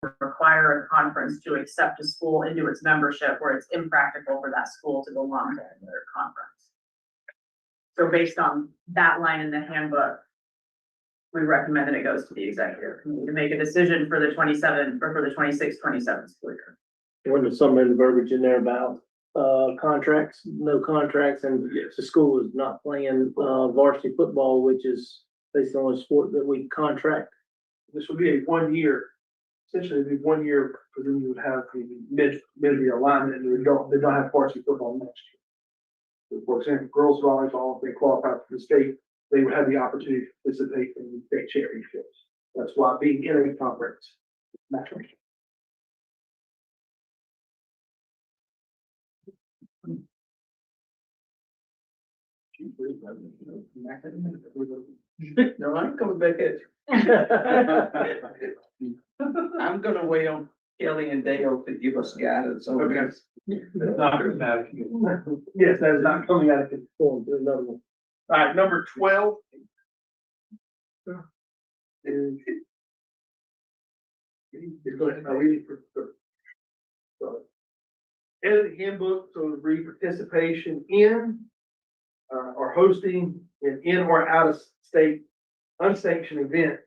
require a conference to accept a school into its membership where it's impractical for that school to belong to another conference. So based on that line in the handbook, we recommend that it goes to the executive committee to make a decision for the 27 or for the 26-27 school year. When there's some of the verbiage in there about contracts, no contracts, and if the school is not playing varsity football, which is based on a sport that we contract. This would be a 1 year, essentially it'd be 1 year, because then you would have the mid-year alignment, and they don't have varsity football next year. So for example, girls volleyball, if they qualify for the state, they would have the opportunity to participate in the state championships. That's why being in a conference matters. No, I'm coming back at you. I'm gonna wait on Kelly and Dale to give us guidance on this. That's not dramatic. Yes, that is not coming out of the form. There's another one. All right, number 12. Is go ahead. I'll read it for edit the handbook, so read participation in or hosting an in or out of state unsanctioned event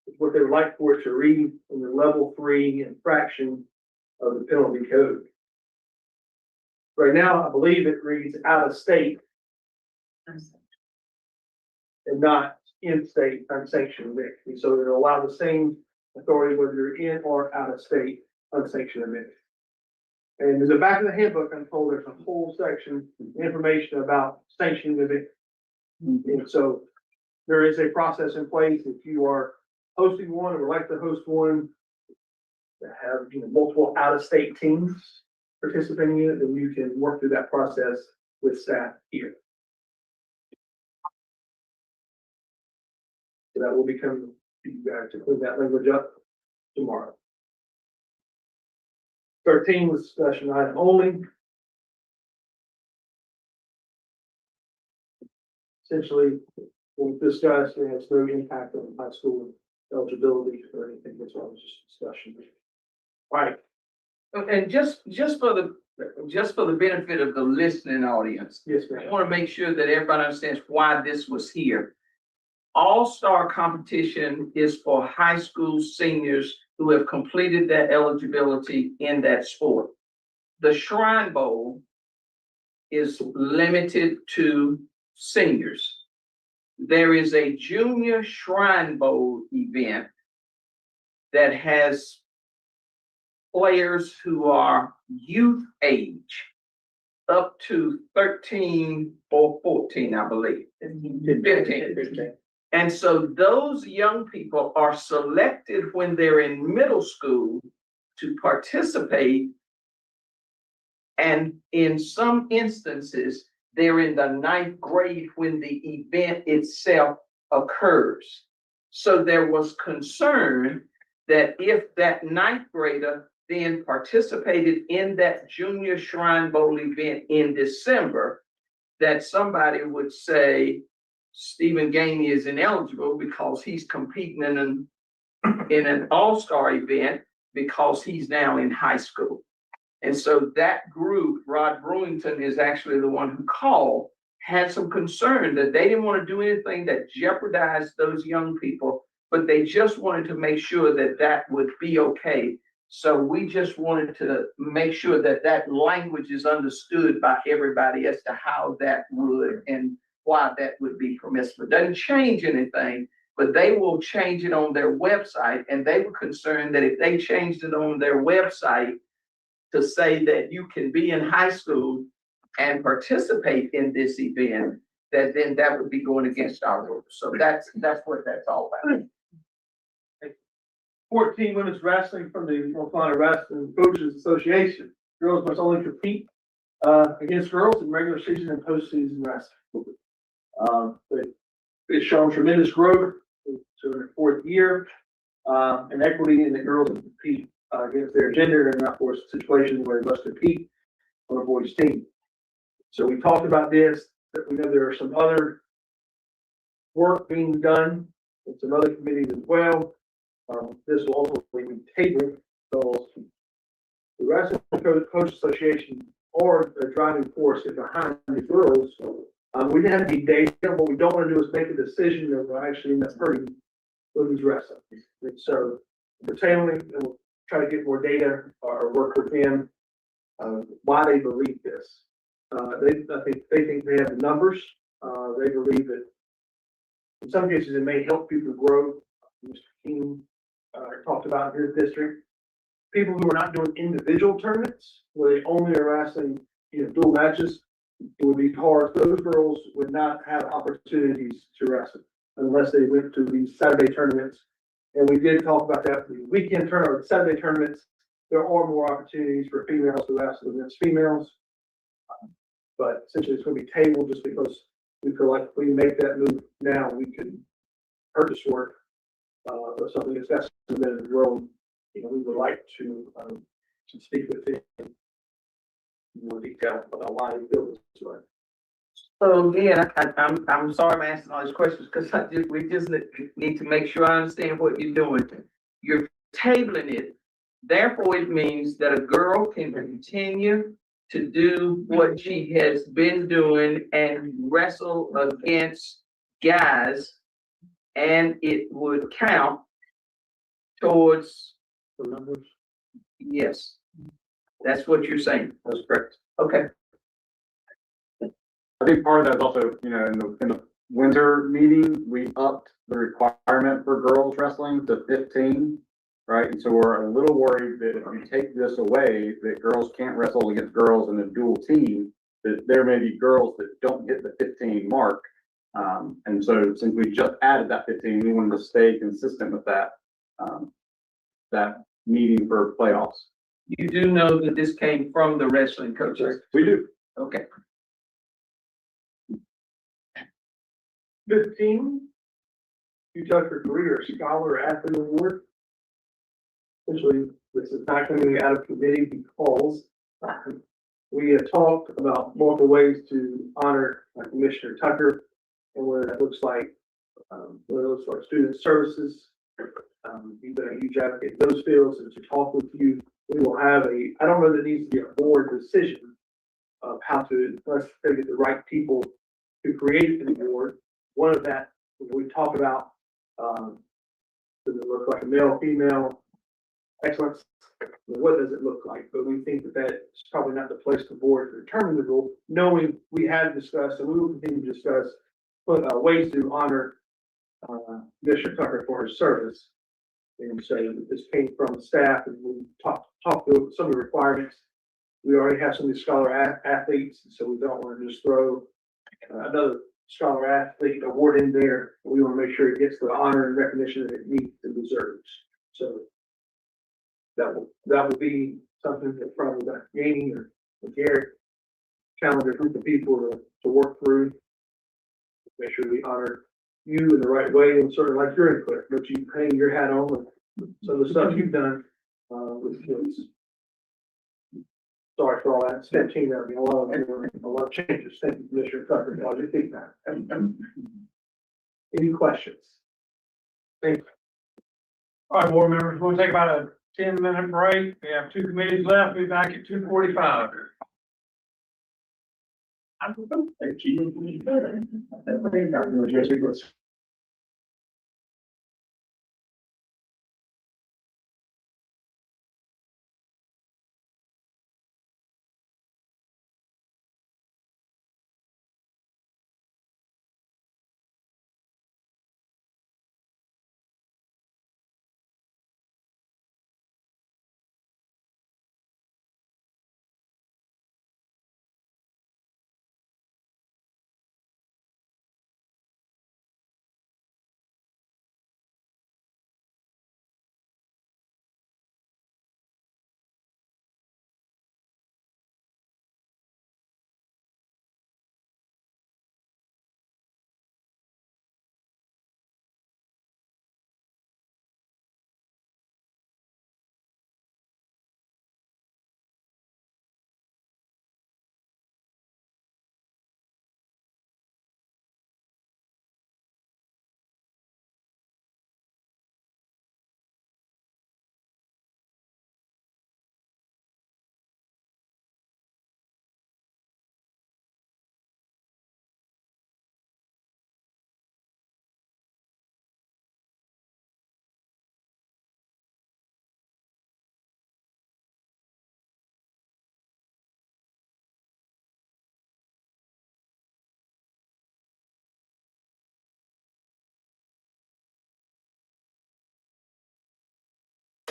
is what they would like for it to read in the level 3 infraction of the penalty code. Right now, I believe it reads out of state and not in-state unsanctioned event. And so it'll allow the same authority whether you're in or out of state unsanctioned event. And in the back of the handbook, I'm told there's a whole section information about sanctioning event. And so there is a process in place if you are hosting one or would like to host one that have multiple out-of-state teams participating in it, then you can work through that process with staff here. So that will be coming to you guys to clean that language up tomorrow. 13 was discussion item only. Essentially, we'll discuss, it has no impact on high school eligibility or anything. That's all just discussion. All right. And just for the benefit of the listening audience, Yes, I ma'am. want to make sure that everybody understands why this was here. All-Star competition is for high school seniors who have completed their eligibility in that sport. The Shrine Bowl is limited to seniors. There is a junior Shrine Bowl event that has players who are youth age up to 13 or 14, I believe. 15. And so those young people are selected when they're in middle school to participate. And in some instances, they're in the 9th grade when the event itself occurs. So there was concern that if that 9th grader then participated in that junior Shrine Bowl event in December, that somebody would say, Stephen Gainey is ineligible because he's competing in an all-star event because he's now in high school. And so that group, Rod Brewington is actually the one who called, had some concern that they didn't want to do anything that jeopardized those young people, but they just wanted to make sure that that would be okay. So we just wanted to make sure that that language is understood by everybody as to how that would and why that would be permissible. It doesn't change anything, but they will change it on their website. And they were concerned that if they changed it on their website to say that you can be in high school and participate in this event, that then that would be going against our rules. So that's what that's all about. 14 women's wrestling from the North Carolina Wrestling Coaches Association. Girls must only compete against girls in regular season and postseason wrestling. It's shown tremendous growth to their 4th year, and equity in the girls that compete against their gender, and of course situations where they must compete on a boys team. So we talked about this, that we know there are some other work being done in some other committees as well. This will ultimately be tabled, so the Wrestling Coach Association or the driving force is behind the girls. We didn't have any data. What we don't want to do is make a decision that will actually end up hurting women's wrestling. And so we're tabling and we'll try to get more data or work with them, why they believe this. I think they think they have the numbers. They believe that in some cases it may help people grow. Mr. King talked about in his district, people who are not doing individual tournaments where they only are wrestling, dual matches. It would be hard. Those girls would not have opportunities to wrestle unless they went to these Saturday tournaments. And we did talk about that. The weekend tournament, Saturday tournaments, there are more opportunities for females to wrestle against females. But essentially it's going to be tabled just because we feel like if we make that move now, we could purchase work or something that's been growing. We would like to speak with him in more detail about why he feels this way. So again, I'm sorry I'm asking all these questions because we just need to make sure I understand what you're doing. You're tabling it. Therefore, it means that a girl can continue to do what she has been doing and wrestle against guys, and it would count towards The numbers. yes. That's what you're saying. That's correct. Okay. I think part of that is also, in the winter meeting, we upped the requirement for girls wrestling to 15, right? And so we're a little worried that if you take this away, that girls can't wrestle against girls in a dual team, that there may be girls that don't hit the 15 mark. And so since we just added that 15, we wanted to stay consistent with that meeting for playoffs. You do know that this came from the wrestling coaches? We do. Okay. 15, you took her career scholar athlete award. Essentially, this is not coming out of committee because we have talked about multiple ways to honor Commissioner Tucker and what that looks like. What it looks like student services. You've been a huge advocate in those fields, and to talk with you, we will have I don't know that it needs to be a board decision of how to, let's get the right people to create the board. One of that, we talk about, does it look like a male, female, excellence? What does it look like? But we think that that's probably not the place the board to determine the rule, knowing we had discussed and we will continue to discuss ways to honor Commissioner Tucker for his service. And so this came from the staff and we talked through some of the requirements. We already have some of these scholar athletes, so we don't want to just throw another scholar athlete award in there. We want to make sure it gets the honor and recognition that it needs and deserves. So that will be something that probably got Janie or Garrett challenge a group of people to work through. Make sure we honor you in the right way and sort of like your input, but you hang your hat on with some of the stuff you've done with kids. Sorry for all that. 15, I mean, a lot of changes. Thank you, Commissioner Tucker. How do you think that? Any questions? Thank you. All right, board members, we'll take about a 10-minute break. We have 2 committees left. We'll be back at 2:45.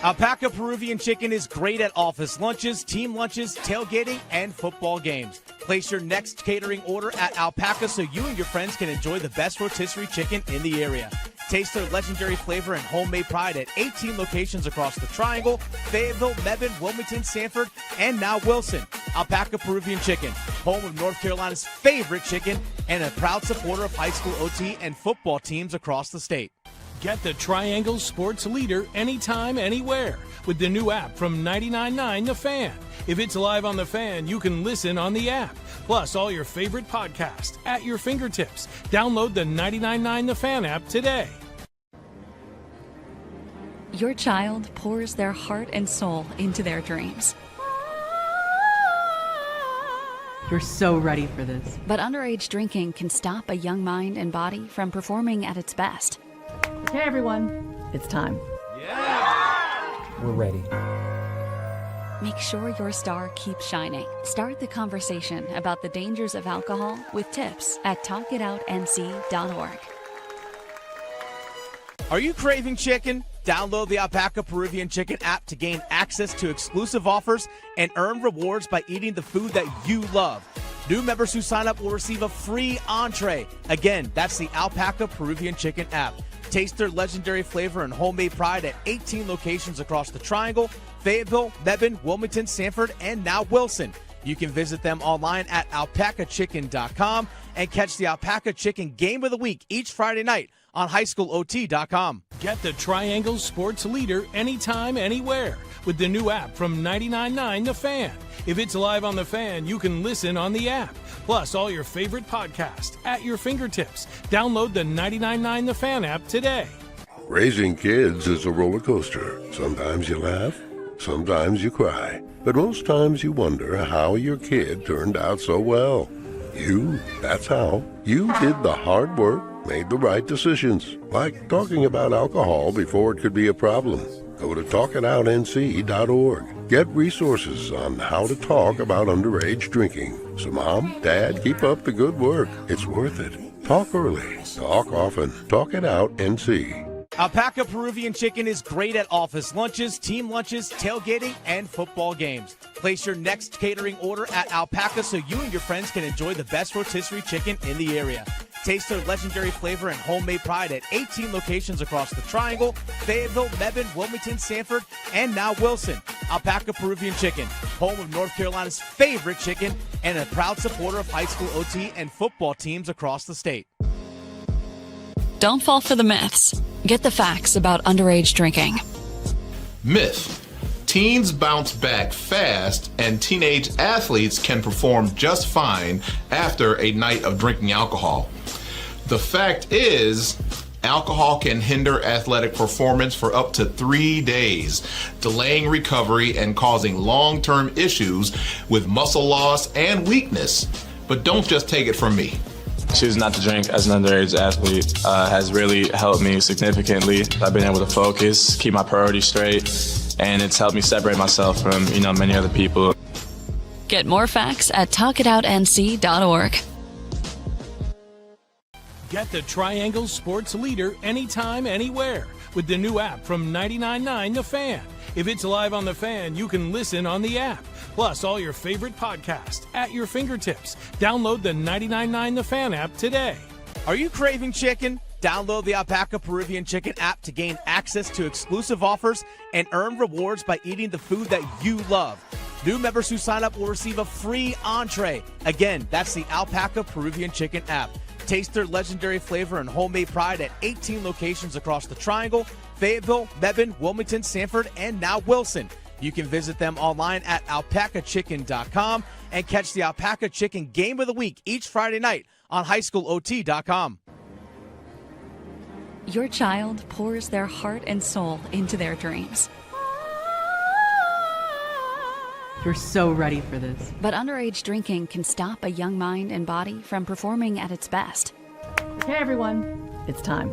Alpaca Peruvian Chicken is great at office lunches, team lunches, tailgating, and football games. Place your next catering order at Alpaca so you and your friends can enjoy the best rotisserie chicken in the area. Taste their legendary flavor and homemade pride at 18 locations across the Triangle, Fayetteville, Mebane, Wilmington, Sanford, and now Wilson. Alpaca Peruvian Chicken, home of North Carolina's favorite chicken and a proud supporter of high school OT and football teams across the state. Get the Triangle Sports Leader anytime, anywhere with the new app from 99.9 The Fan. If it's live on The Fan, you can listen on the app. Plus, all your favorite podcasts at your fingertips. Download the 99.9 The Fan app today. Your child pours their heart and soul into their dreams. You're so ready for this. But underage drinking can stop a young mind and body from performing at its best. Okay, everyone, it's time. We're ready. Make sure your star keeps shining. Start the conversation about the dangers of alcohol with tips at talkitoutnc.org. Are you craving chicken? Download the Alpaca Peruvian Chicken app to gain access to exclusive offers and earn rewards by eating the food that you love. New members who sign up will receive a free entree. Again, that's the Alpaca Peruvian Chicken app. Taste their legendary flavor and homemade pride at 18 locations across the Triangle, Fayetteville, Mebane, Wilmington, Sanford, and now Wilson. You can visit them online at alpacachicken.com and catch the Alpaca Chicken Game of the Week each Friday night on highschoolot.com. Get the Triangle Sports Leader anytime, anywhere with the new app from 99.9 The Fan. If it's live on The Fan, you can listen on the app. Plus, all your favorite podcasts at your fingertips. Download the 99.9 The Fan app today. Raising kids is a roller coaster. Sometimes you laugh, sometimes you cry. But most times you wonder how your kid turned out so well. That's how. You did the hard work, made the right decisions. Like talking about alcohol before it could be a problem. Go to talkitoutnc.org. Get resources on how to talk about underage drinking. So Mom, Dad, keep up the good work. It's worth it. Talk early. Talk often. Talk it out, NC. Alpaca Peruvian Chicken is great at office lunches, team lunches, tailgating, and football games. Place your next catering order at Alpaca so you and your friends can enjoy the best rotisserie chicken in the area. Taste their legendary flavor and homemade pride at 18 locations across the Triangle, Fayetteville, Mebane, Wilmington, Sanford, and now Wilson. Alpaca Peruvian Chicken, home of North Carolina's favorite chicken and a proud supporter of high school OT and football teams across the state. Don't fall for the myths. Get the facts about underage drinking. Myth. Teens bounce back fast and teenage athletes can perform just fine after a night of drinking alcohol. The fact is, alcohol can hinder athletic performance for up to 3 days, delaying recovery and causing long-term issues with muscle loss and weakness. But don't just take it from me. Choosing not to drink as an underage athlete has really helped me significantly. I've been able to focus, keep my priorities straight, and it's helped me separate myself from, many other people. Get more facts at talkitoutnc.org. Get the Triangle Sports Leader anytime, anywhere with the new app from 99.9 The Fan. If it's live on The Fan, you can listen on the app. Plus, all your favorite podcasts at your fingertips. Download the 99.9 The Fan app today. Are you craving chicken? Download the Alpaca Peruvian Chicken app to gain access to exclusive offers and earn rewards by eating the food that you love. New members who sign up will receive a free entree. Again, that's the Alpaca Peruvian Chicken app. Taste their legendary flavor and homemade pride at 18 locations across the Triangle, Fayetteville, Mebane, Wilmington, Sanford, and now Wilson. You can visit them online at alpacachicken.com and catch the Alpaca Chicken Game of the Week each Friday night on highschoolot.com. Your child pours their heart and soul into their dreams. You're so ready for this. But underage drinking can stop a young mind and body from performing at its best. Okay, everyone, it's time.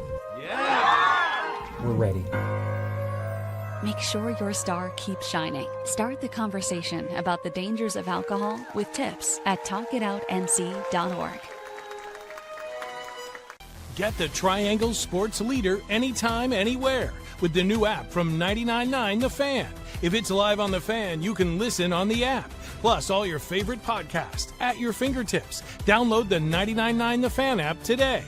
We're ready. Make sure your star keeps shining. Start the conversation about the dangers of alcohol with tips at talkitoutnc.org. Get the Triangle Sports Leader anytime, anywhere with the new app from 99.9 The Fan. If it's live on The Fan, you can listen on the app. Plus, all your favorite podcasts at your fingertips. Download the 99.9 The Fan app today.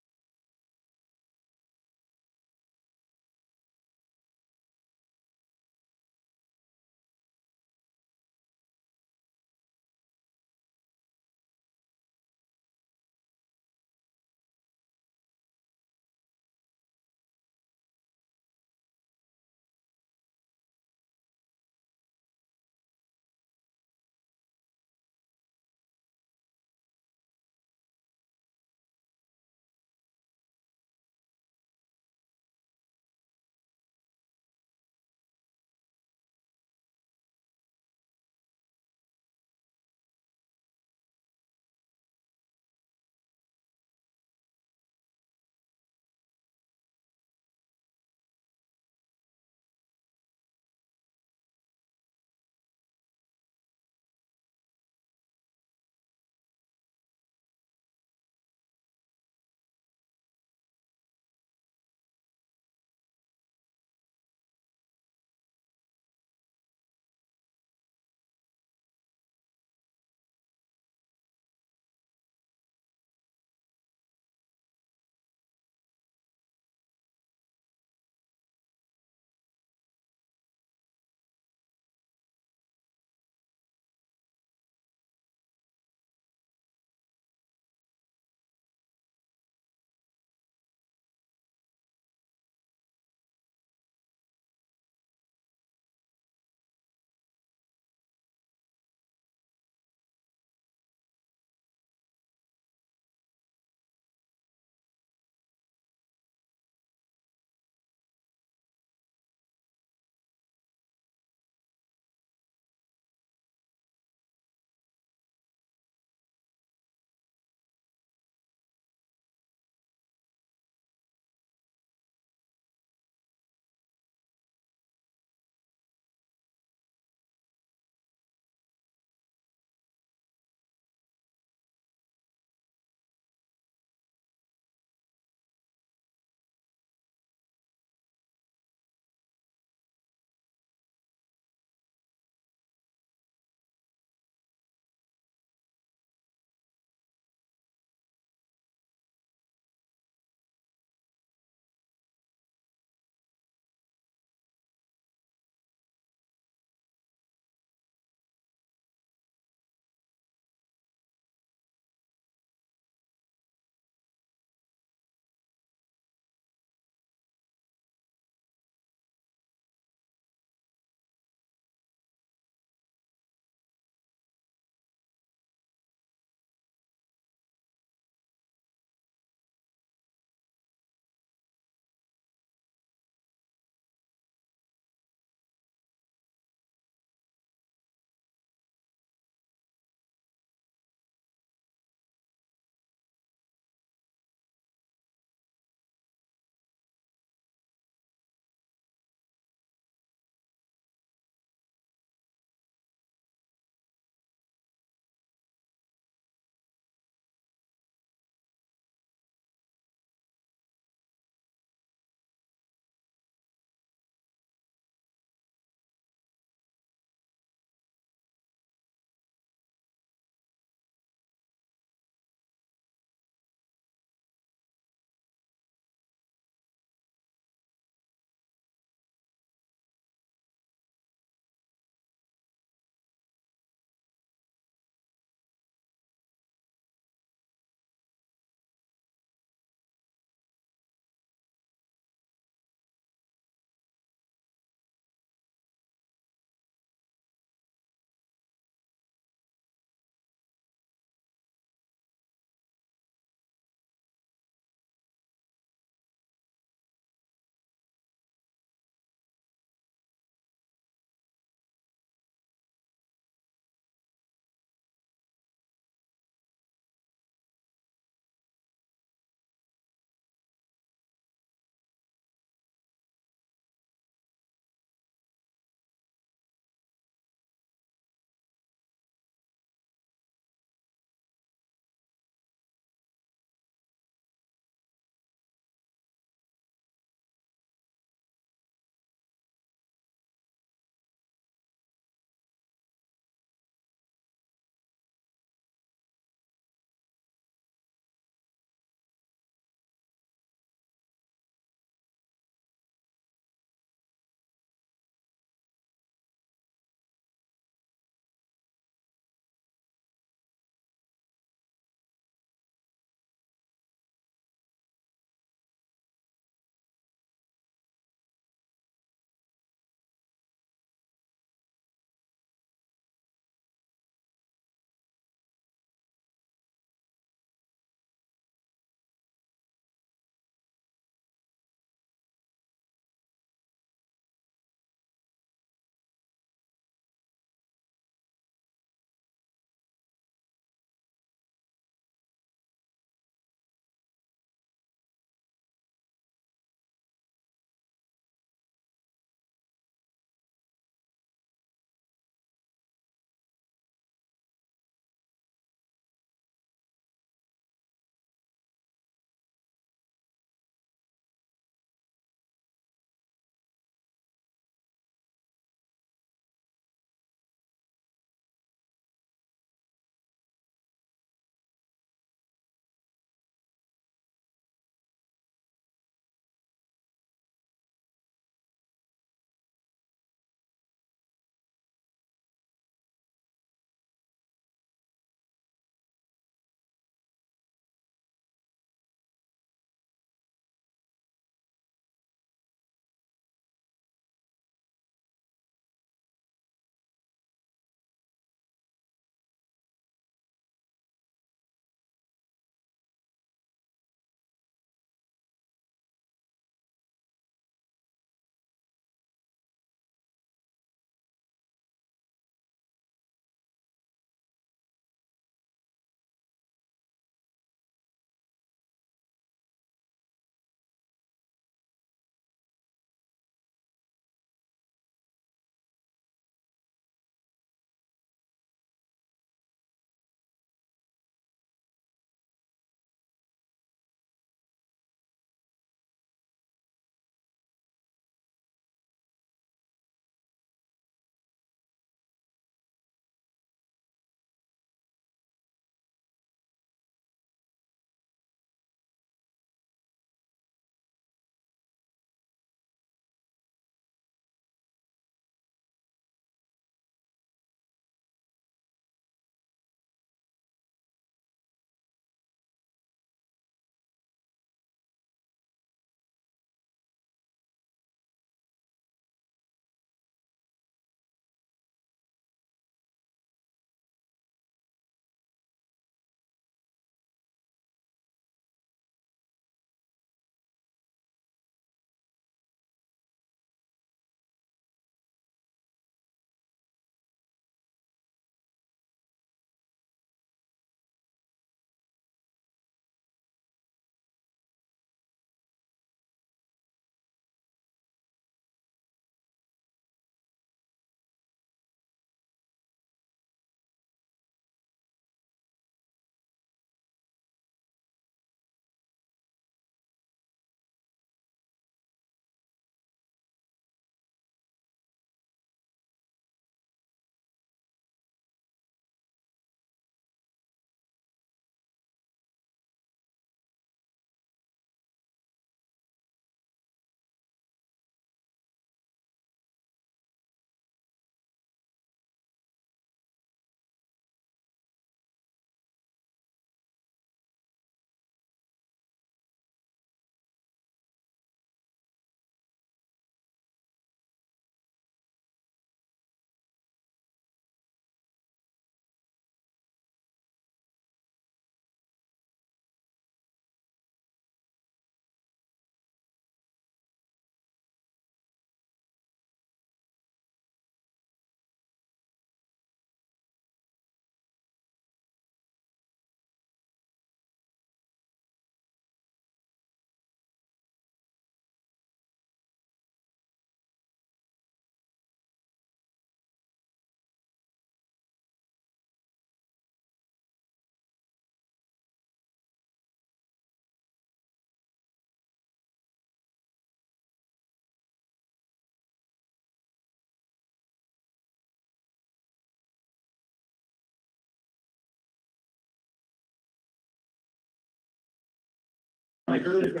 Okay,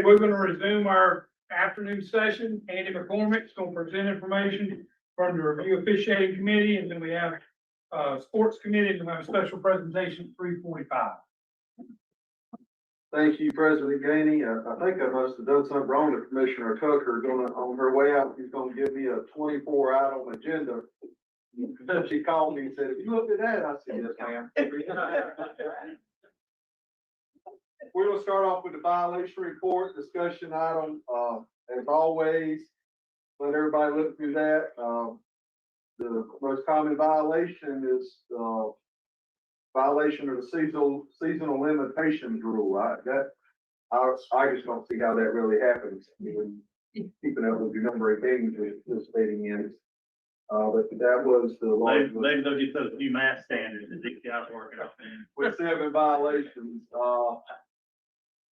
we're gonna resume our afternoon session. Andy McCormick's gonna present information from the review officiating committee, and then we have sports committee, and we have a special presentation at 3:45. Thank you, President Gainey. I think I must have done something wrong to Commissioner Tucker. On her way out, she's gonna give me a 24-item agenda. She called me and said, "If you looked at that," I said, "Yes, ma'am." We're gonna start off with the violation report discussion item. As always, let everybody look through that. The most common violation is violation of the seasonal limitations rule. I just don't see how that really happens. Keeping up with the number of games we're participating in. But that was the large. Maybe they'll get those new math standards that these guys are working on. With 7 violations.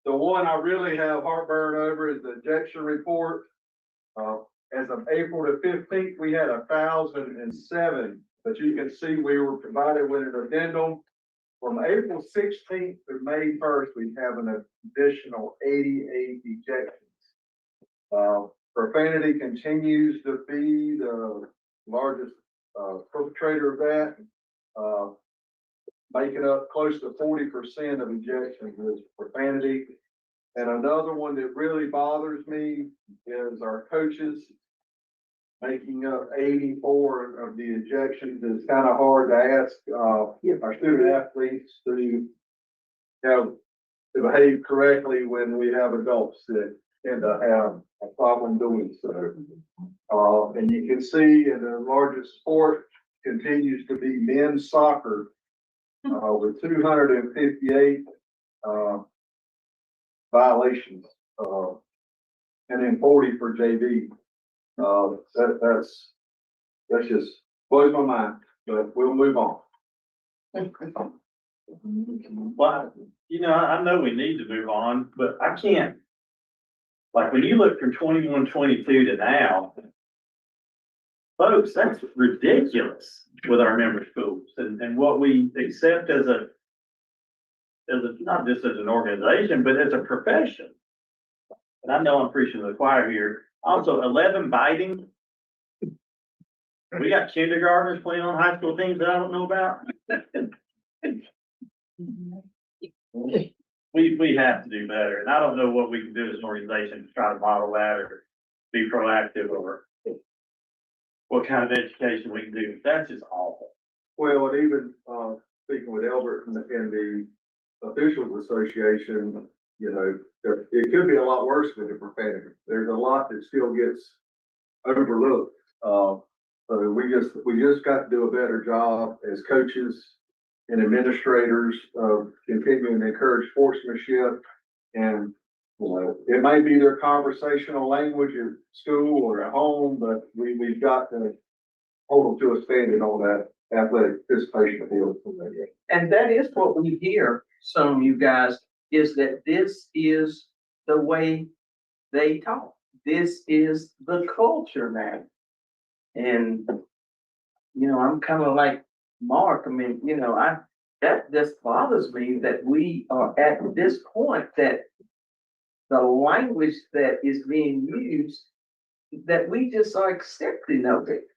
The one I really have heartburn over is the ejection report. As of April the 15th, we had 1,007, but you can see we were provided with an addendum. From April 16th to May 1st, we have an additional 88 ejections. Profanity continues to be the largest perpetrator of that, making up close to 40% of ejections is profanity. And another one that really bothers me is our coaches making up 84 of the ejections. It's kind of hard to ask our student athletes to behave correctly when we have adults that tend to have a problem doing so. And you can see in the largest sport continues to be men's soccer with 258 violations, and then 40 for JV. That's just blows my mind, but we'll move on. Well, I know we need to move on, but I can't. Like when you look from 21-22 to now, folks, that's ridiculous with our member schools and what we accept as a, not just as an organization, but as a profession. And I know I'm preaching to the choir here. Also, 11 biting. We got kindergartners playing on high school teams that I don't know about. We have to do better. And I don't know what we can do as an organization to try to model that or be proactive or what kind of education we can do. That's just awful. Well, and even speaking with Albert and the Officials Association, it could be a lot worse with the profanity. There's a lot that still gets overlooked. So we just got to do a better job as coaches and administrators of continuing to encourage sportsmanship. And it may be their conversational language at school or at home, but we've got to hold them to a standard on that athletic participation field. And that is what we hear, some of you guys, is that this is the way they talk. This is the culture now. And, I'm kind of like Mark. I mean, that just bothers me that we are at this point that the language that is being used, that we just are accepting of it.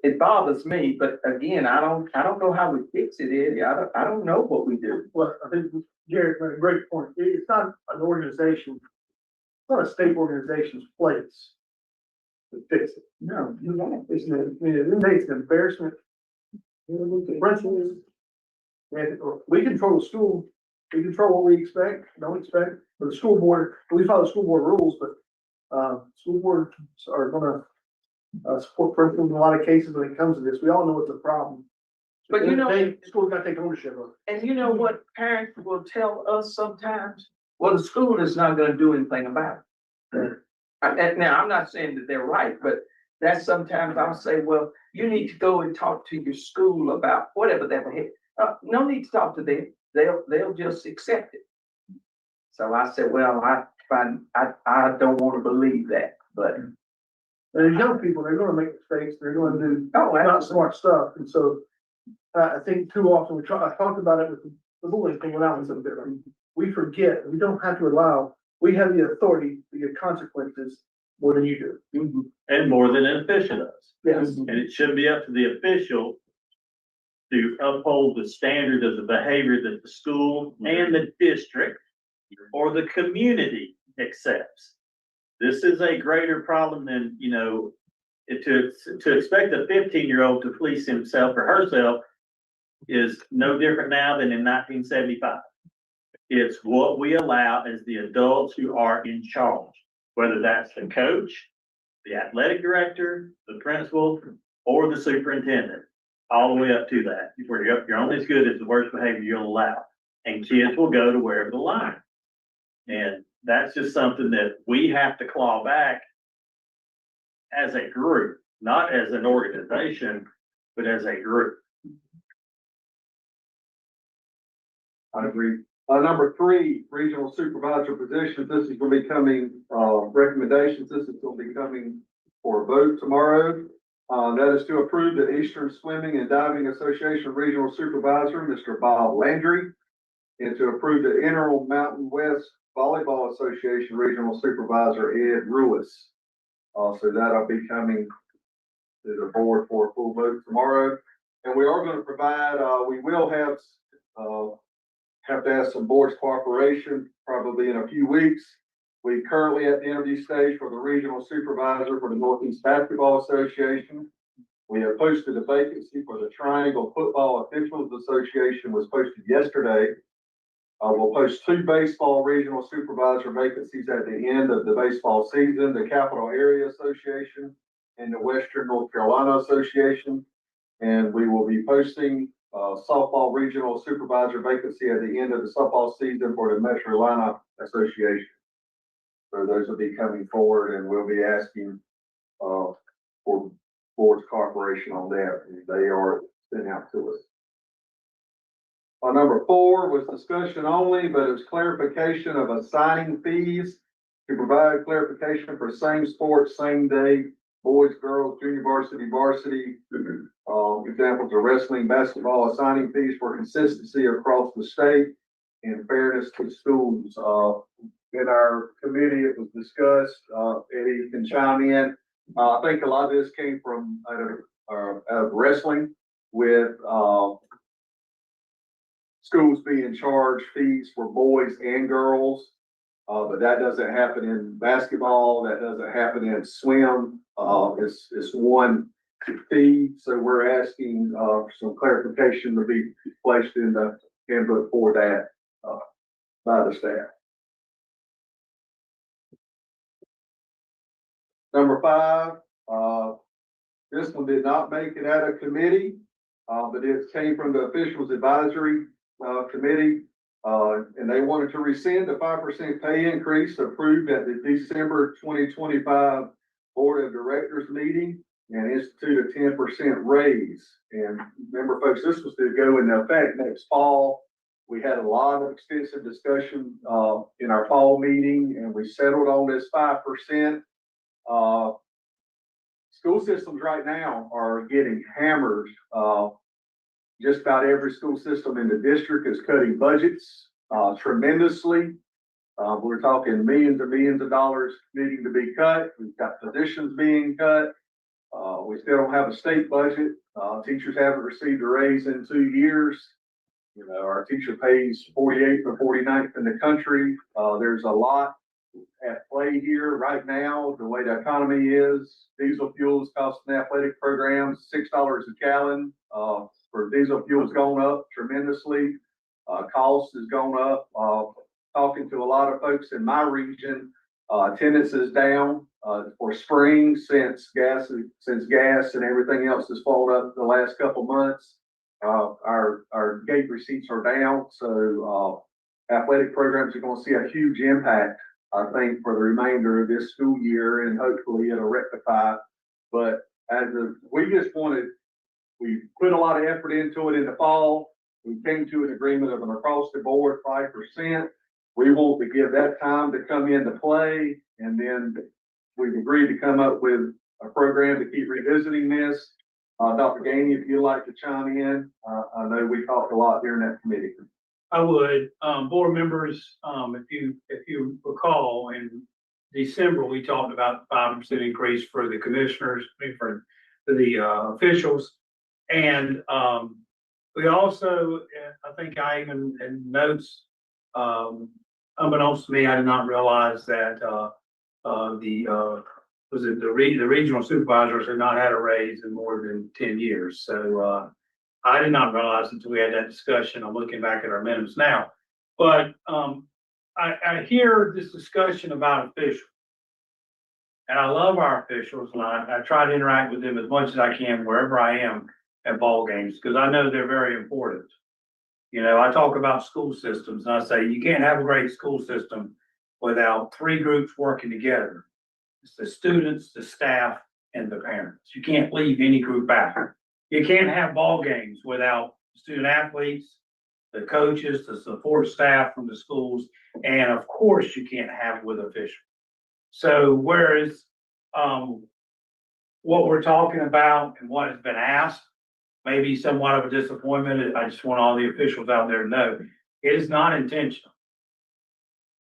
It bothers me, but again, I don't know how we fix it, Eddie. I don't know what we do. Well, I think Jared made a great point. It's not an organization, it's not a state organization's place to fix it. No, you're right. It's an embarrassment. The principals, we control the school. We control what we expect, don't expect. For the school board, we follow school board rules, but school boards are gonna support principals in a lot of cases when it comes to this. We all know it's a problem. But schools gotta take ownership of it. And you know what parents will tell us sometimes? Well, the school is not gonna do anything about it. Now, I'm not saying that they're right, but that's sometimes I'll say, well, you need to go and talk to your school about whatever that may. No need to talk to them. They'll just accept it. So I said, well, I don't want to believe that, but. There's young people, they're gonna make mistakes, they're gonna do not smart stuff, and so I think too often I talked about it with the bullying thing when I was a bit, we forget, we don't have to allow, we have the authority to give consequences more than you do. And more than an official does. Yes. And it should be up to the official to uphold the standard of the behavior that the school and the district or the community accepts. This is a greater problem than, you know, to expect a 15-year-old to police himself or herself is no different now than in 1975. It's what we allow as the adults who are in charge, whether that's the coach, the athletic director, the principal, or the superintendent, all the way up to that. Where you're only as good as the worst behavior you'll allow. And kids will go to wherever the line. And that's just something that we have to claw back as a group, not as an organization, but as a group. I agree. Number 3, regional supervisor positions. This is going to be coming, recommendations. This is going to be coming for a vote tomorrow. That is to approve the Eastern Swimming and Diving Association Regional Supervisor, Mr. Bob Landry, and to approve the Interim Mountain West Volleyball Association Regional Supervisor, Ed Ruiz. So that'll be coming to the board for a full vote tomorrow. And we are going to provide, we will have to ask some board's cooperation probably in a few weeks. We currently at the interview stage for the regional supervisor for the Northeast Basketball Association. We have posted a vacancy for the Triangle Football Officials Association, was posted yesterday. We'll post 2 baseball regional supervisor vacancies at the end of the baseball season, the Capital Area Association and the Western North Carolina Association. And we will be posting softball regional supervisor vacancy at the end of the softball season for the Metro Carolina Association. So those will be coming forward, and we'll be asking for board's cooperation on that. They are sent out to us. Number 4 was discussion only, but it was clarification of assigning fees to provide clarification for same sport, same day, boys, girls, junior varsity. Examples are wrestling, basketball, assigning fees for consistency across the state and fairness to schools. In our committee, it was discussed. Eddie can chime in. I think a lot of this came from out of wrestling with schools being charged fees for boys and girls. But that doesn't happen in basketball. That doesn't happen in swim. It's one fee. So we're asking for some clarification to be placed in the handbook for that by the staff. Number 5, this one did not make it out of committee, but it came from the officials advisory committee. And they wanted to rescind the 5% pay increase approved at the December 2025 Board of Directors meeting and institute a 10% raise. And remember, folks, this was to go into effect next fall. We had a lot of extensive discussion in our fall meeting, and we settled on this 5%. School systems right now are getting hammered. Just about every school system in the district is cutting budgets tremendously. We're talking millions and millions of dollars needing to be cut. We've got positions being cut. We still don't have a state budget. Teachers haven't received a raise in 2 years. You know, our teacher pays 48th or 49th in the country. There's a lot at play here right now. The way the economy is, diesel fuels costing athletic programs $6 a gallon. For diesel fuel's gone up tremendously. Cost has gone up. Talking to a lot of folks in my region, attendance is down for spring since gas and everything else has fallen up the last couple months. Our gate receipts are down, so athletic programs are going to see a huge impact, I think, for the remainder of this school year, and hopefully it'll rectify. But we put a lot of effort into it in the fall. We came to an agreement of an across the board 5%. We want to give that time to come into play, and then we've agreed to come up with a program to keep revisiting this. Dr. Gainey, if you'd like to chime in, I know we talked a lot during that committee. I would, board members, if you recall, in December, we talked about 5% increase for the commissioners, for the officials. And we also, I think I even in notes, unbeknownst to me, I did not realize that the regional supervisors had not had a raise in more than 10 years. So I did not realize until we had that discussion. I'm looking back at our minutes now. But I hear this discussion about officials. And I love our officials, and I try to interact with them as much as I can wherever I am at ball games, because I know they're very important. You know, I talk about school systems, and I say you can't have a great school system without three groups working together. It's the students, the staff, and the parents. You can't leave any group out. You can't have ball games without student athletes, the coaches, the support staff from the schools, and of course you can't have with officials. So whereas what we're talking about and what has been asked may be somewhat of a disappointment, I just want all the officials out there to know it is not intentional.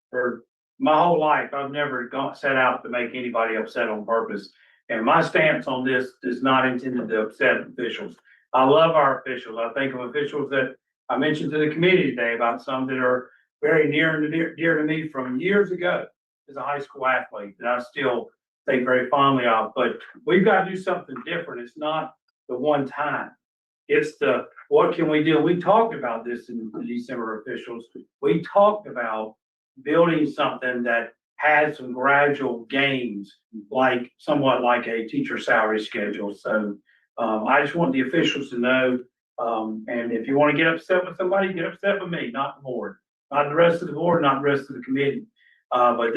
For my whole life, I've never set out to make anybody upset on purpose. And my stance on this is not intended to upset officials. I love our officials. I think of officials that I mentioned to the committee today about some that are very near and dear to me from years ago as a high school athlete that I still think very fondly of. But we've got to do something different. It's not the one time. It's the what can we do? We talked about this in the December officials. We talked about building something that has some gradual gains, like somewhat like a teacher salary schedule. So I just want the officials to know, and if you want to get upset with somebody, get upset with me, not the board, not the rest of the board, not the rest of the committee. But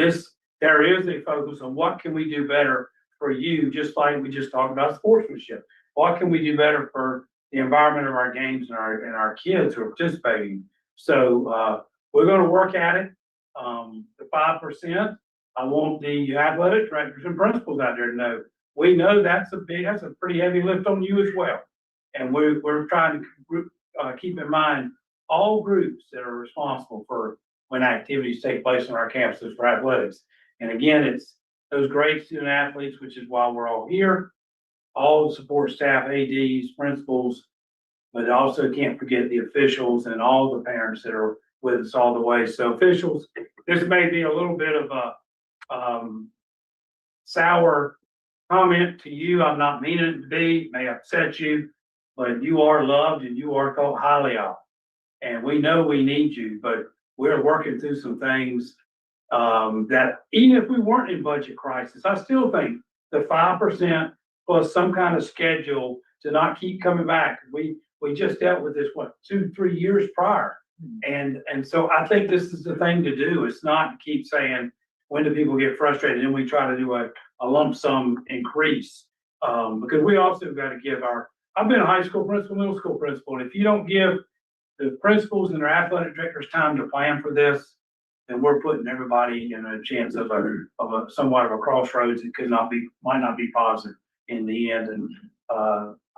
there is a focus on what can we do better for you, just like we just talked about sportsmanship. What can we do better for the environment of our games and our kids who are participating? So we're going to work at it. The 5%, I want the athletic directors and principals out there to know. We know that's a pretty heavy lift on you as well. And we're trying to keep in mind all groups that are responsible for when activities take place on our campuses for athletics. And again, it's those great student athletes, which is why we're all here, all the support staff, ADs, principals, but also can't forget the officials and all the parents that are with us all the way. So officials, this may be a little bit of a sour comment to you. I'm not meaning it to be, it may upset you, but you are loved and you are thought highly of. And we know we need you, but we're working through some things that even if we weren't in budget crisis, I still think the 5% plus some kind of schedule to not keep coming back. We just dealt with this, 2-3 years prior. And so I think this is the thing to do. It's not to keep saying, when do people get frustrated? And we try to do a lump sum increase. Because we also got to give I've been a high school principal, middle school principal, and if you don't give the principals and their athletic directors time to plan for this, then we're putting everybody in a chance of a somewhat of a crossroads. It might not be positive in the end. And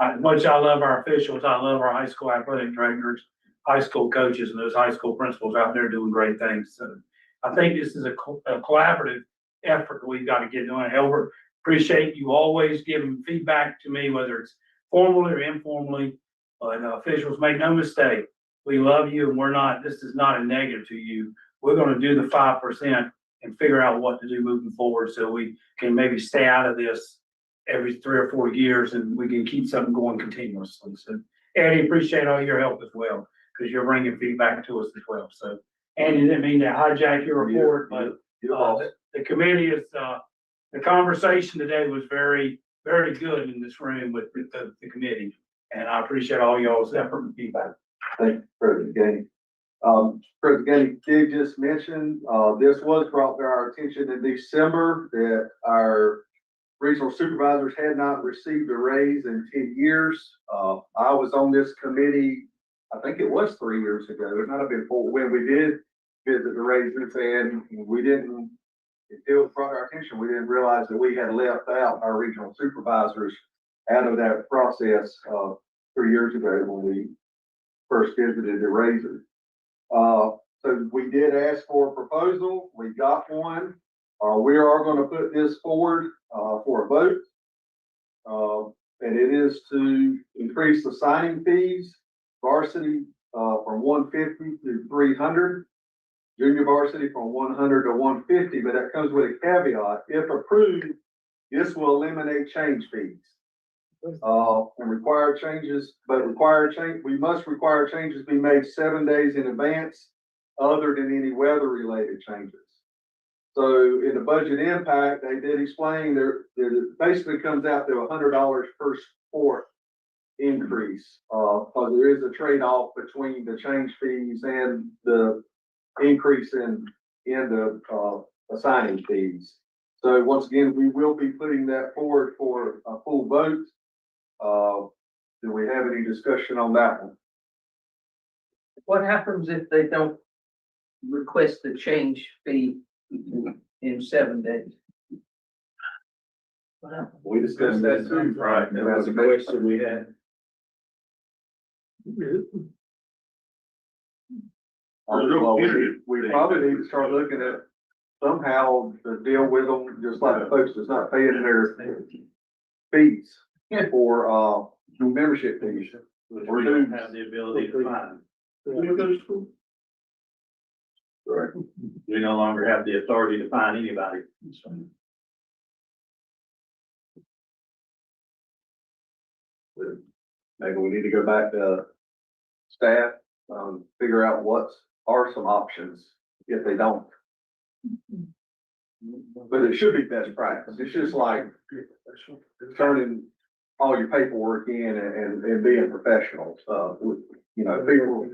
as much as I love our officials, I love our high school athletic directors, high school coaches, and those high school principals out there doing great things. So I think this is a collaborative effort that we've got to get doing. Albert, appreciate you always giving feedback to me, whether it's formally or informally. But officials, make no mistake, we love you, and this is not a negative to you. We're going to do the 5% and figure out what to do moving forward so we can maybe stay out of this every 3 or 4 years and we can keep something going continuously. So Eddie, appreciate all your help as well, because you're bringing feedback to us as well. So Andy, didn't mean to hijack your report, but the committee is, the conversation today was very, very good in this room with the committee. And I appreciate all y'all's effort and feedback. Thank you, President Gainey. President Gainey did just mention, this was brought to our attention in December that our regional supervisors had not received a raise in 10 years. I was on this committee, I think it was 3 years ago. It might have been 4 when we did visit the raises, and we didn't, until it brought our attention, we didn't realize that we had left out our regional supervisors out of that process, 3 years ago when we first visited the raises. So we did ask for a proposal. We got one. We are going to put this forward, for a vote. And it is to increase the signing fees, varsity, from 150 to 300, junior varsity from 100 to 150, but that comes with a caveat. If approved, this will eliminate change fees. And required changes, we must require changes be made 7 days in advance, other than any weather-related changes. So in the budget impact, they did explain there, it basically comes out to $100 per sport increase. Because there is a trade-off between the change fees and the increase in the assigning fees. So once again, we will be putting that forward for a full vote. Do we have any discussion on that one? What happens if they don't request the change fee in 7 days? We discussed that too. Right, that was a question we had. Well, we probably need to start looking at somehow to deal with them, just like the folks that's not paying their fees for, membership fees. Or you don't have the ability to find. Right. We no longer have the authority to fine anybody. Maybe we need to go back to staff, figure out what are some options if they don't. But it should be best practice. It's just like turning all your paperwork in and being professional. You know, people,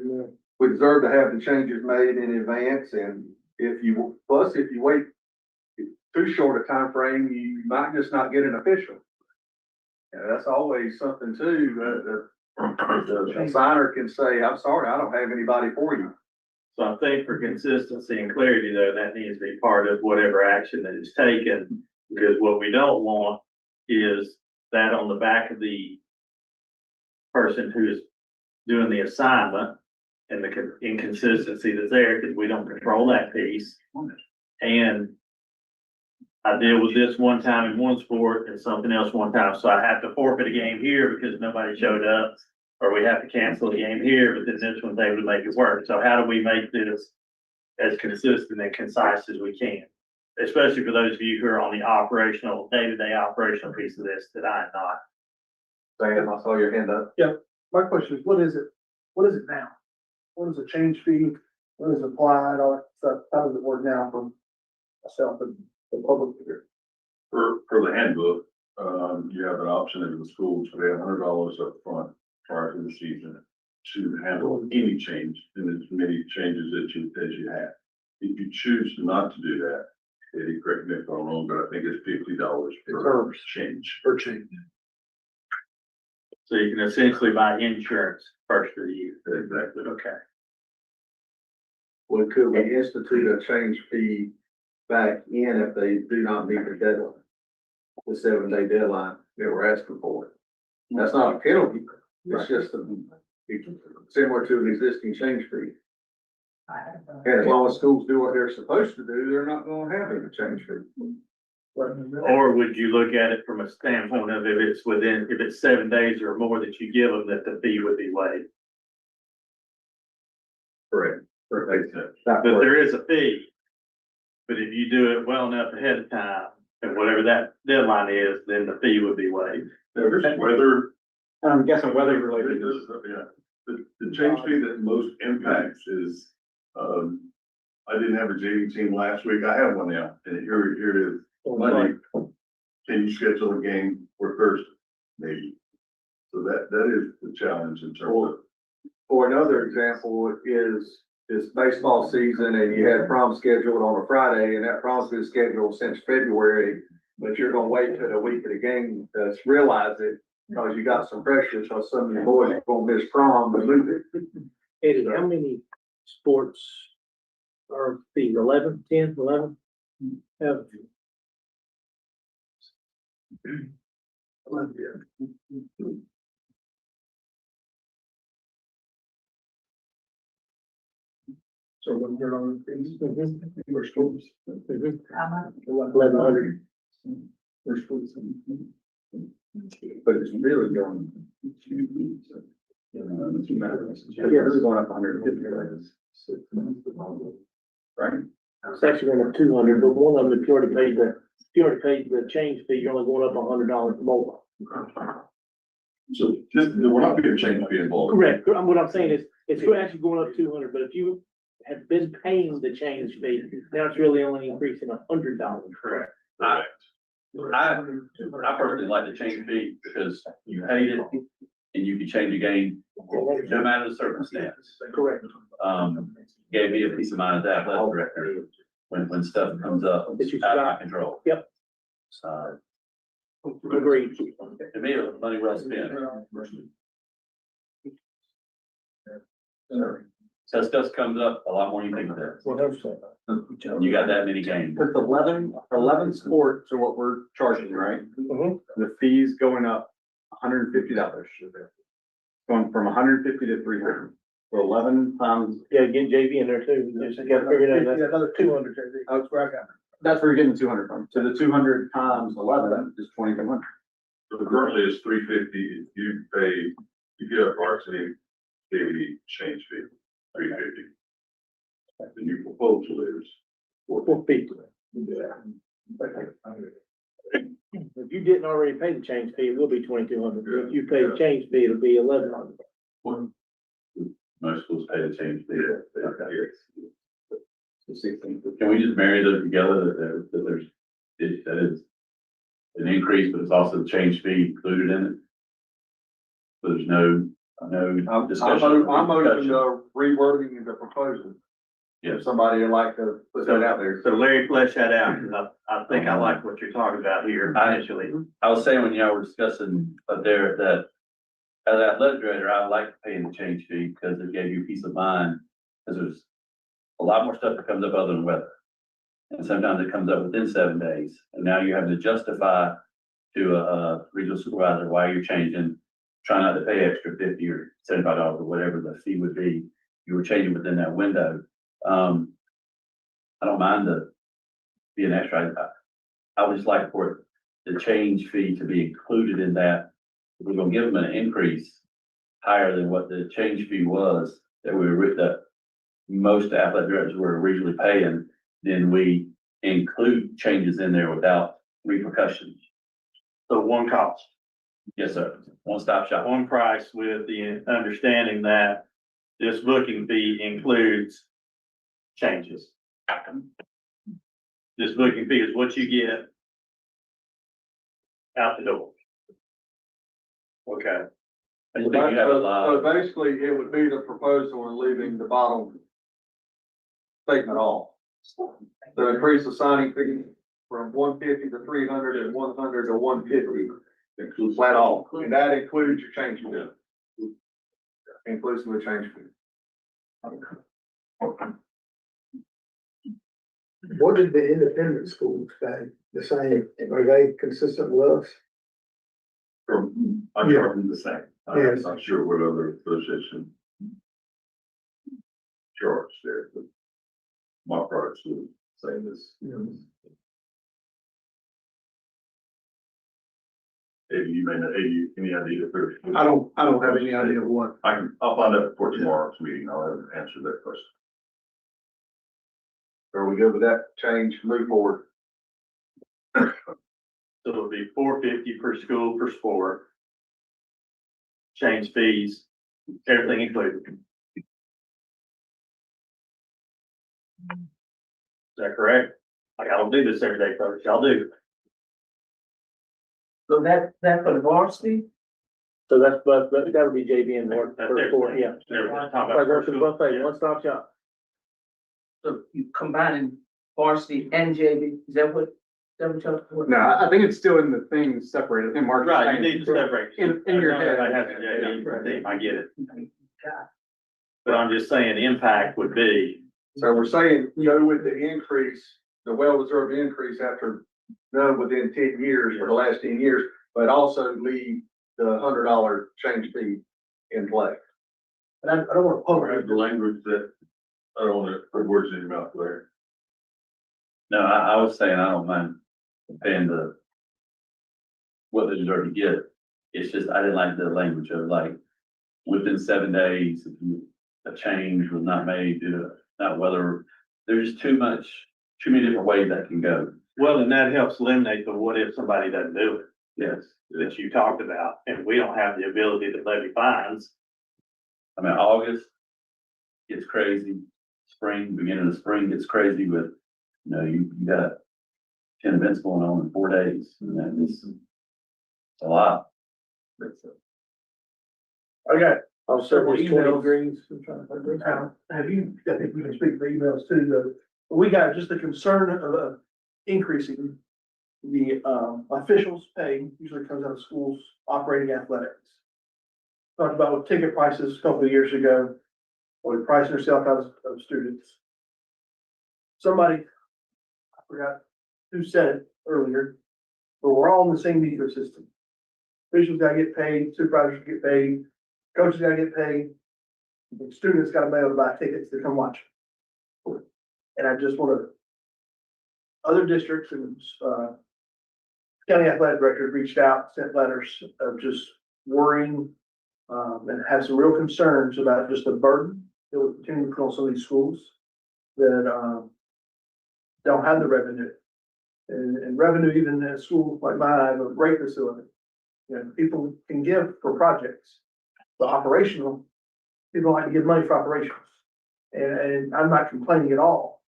we deserve to have the changes made in advance, and if you wait too short a time frame, you might just not get an official. Yeah, that's always something too, the signer can say, I'm sorry, I don't have anybody for you. So I think for consistency and clarity though, that needs to be part of whatever action that is taken. Because what we don't want is that on the back of the person who's doing the assignment and the inconsistency that's there, because we don't control that piece. And I deal with this one time in one sport and something else one time, so I have to forfeit a game here because nobody showed up, or we have to cancel a game here, but then this one's able to make it work. So how do we make this as consistent and concise as we can? Especially for those of you who are on the operational, day-to-day operational piece of this that I am not. Sam, I saw your hand up. Yeah, my question is, what is it now? What is the change fee? What is applied, all that stuff? How does it work now from myself and the public here? For the handbook, you have an option in the school to pay $100 up front prior to the season to handle any change in as many changes as you have. If you choose not to do that, Eddie, correct me if I'm wrong, but I think it's $50 per change. Per change. So you can essentially buy insurance first of the year. Exactly. Okay. Well, could we institute a change fee back in if they do not meet the deadline? The 7-day deadline that we're asking for. That's not a penalty. It's just similar to an existing change fee. And as long as schools do what they're supposed to do, they're not gonna have any change fee. Or would you look at it from a standpoint of if it's 7 days or more that you give them, that the fee would be waived? Correct. Makes sense. But there is a fee. But if you do it well enough ahead of time, and whatever that deadline is, then the fee would be waived. There's weather. I'm guessing weather related. Yeah, the change fee that most impacts is, I didn't have a JV team last week. I have one now, and here it is. Monday. Can you schedule a game for Thursday? Maybe. So that is the challenge in terms of. Or another example is baseball season and you had prom scheduled on a Friday and that prom's been scheduled since February, but you're gonna wait till the week of the game to realize it because you got some pressure, so some of the boys are gonna miss prom to move it. Eddie, how many sports are these, 11, 10, 11? Have So when you're on things, for schools. 1,100. For schools. But it's really going. It's going up 150. Right? It's actually going up 200, but one of them, if you already paid the change fee, you're only going up $100 more. So this, we're not being change fee involved. Correct. What I'm saying is, it's actually going up 200, but if you have been paying the change fee, now it's really only increasing $100. Correct. I personally like the change fee because you paid it and you can change the game no matter the circumstance. Correct. Gave me a peace of mind as athletic director when stuff comes up out of my control. Yep. Agreed. To me, it was money well spent. So stuff comes up a lot more than you think it does. You got that many games. With 11 sports are what we're charging, right? The fees going up $150. Going from 150 to 300. For 11 times. Yeah, get JV in there too. You just gotta figure it out. Another 200, that's where I got it. That's where you're getting the 200 from. So the 200 times 11 is 2,200. So currently it's $350, you get a varsity daily change fee, $350. The new proposal is $450. If you didn't already pay the change fee, it will be 2,200. If you pay the change fee, it'll be 1,100. Most schools pay the change fee. Can we just marry those together that is an increase, but it's also the change fee included in it? So there's no discussion. I'm open to rewording the proposal. Yeah. If somebody would like to put that out there. So Larry, flesh that out, because I think I like what you're talking about here initially. I was saying when y'all were discussing up there that as an athletic director, I like paying the change fee because it gave you peace of mind. Because there's a lot more stuff that comes up other than weather. And sometimes it comes up within 7 days. And now you're having to justify to a regional supervisor why you're changing, try not to pay extra $50 or $75 or whatever the fee would be. You were changing within that window. I don't mind being extra. I would just like for the change fee to be included in that. If we're gonna give them an increase higher than what the change fee was that most athletic directors were originally paying, then we include changes in there without repercussions. So one cost. Yes, sir. One stop shop. One price with the understanding that this booking fee includes changes. This booking fee is what you get out the door. Okay. I just think you have a lot. So basically, it would be the proposal and leaving the bottom statement off. The increase of signing fee from 150 to 300 and 100 to 150. Flat off, and that includes your change fee. Inclusive of change fee. What did the independent schools say? The same, are they consistent with us? I'm sure the same. I'm not sure what other association charge there, but my products would say this. Maybe you may not, any idea if there's. I don't have any idea what. I'll find out before tomorrow's meeting. I'll have an answer to that question. Are we good with that change? Move forward. So it'll be $450 per school per sport. Change fees, everything included. Is that correct? Like, I don't do this every day, folks. Y'all do. So that for the varsity? So that would be JV and more That's per sport, yeah. Everything. Talk Like about versus buffet, one stop shop. So you combining varsity and JV, is that what y'all? No, I think it's still in the thing separated. I think Mark. Right, you need to separate. In your head. I have to, I get it. But I'm just saying the impact would be. So we're saying, with the increase, the well-deserved increase after none within 10 years for the last 10 years, but also leave the $100 change fee in play. And I don't want to Or the language that, I don't want to put words in your mouth there. No, I was saying I don't mind paying what they deserve to get. It's just, I didn't like the language of like, within 7 days, if a change was not made, not whether, there's too many different ways that can go. Well, and that helps eliminate the what if somebody doesn't do it. Yes. That you talked about, and we don't have the ability to levy fines. I mean, August gets crazy, beginning of spring gets crazy with, you got 10 events going on in 4 days, and that is a lot. I got I'll several send you 20 emails. greens. I'm trying to find those. Have you, I think we can speak for emails too, though. We got just the concern of increasing the officials' pay, usually comes out of schools operating athletics. Talked about with ticket prices a couple of years ago, or pricing herself out of students. Somebody, I forgot who said it earlier, but we're all in the same ecosystem. Officials gotta get paid, supervisors get paid, coaches gotta get paid, and students gotta be able to buy tickets to come watch. And I just wanna, other districts and, county athletic directors reached out, sent letters of just worrying, and have some real concerns about just the burden that will continue to put on some of these schools that, don't have the revenue. And revenue, even in a school like mine, I have a great facility. People can give for projects, but operational, people like to give money for operations. And I'm not complaining at all.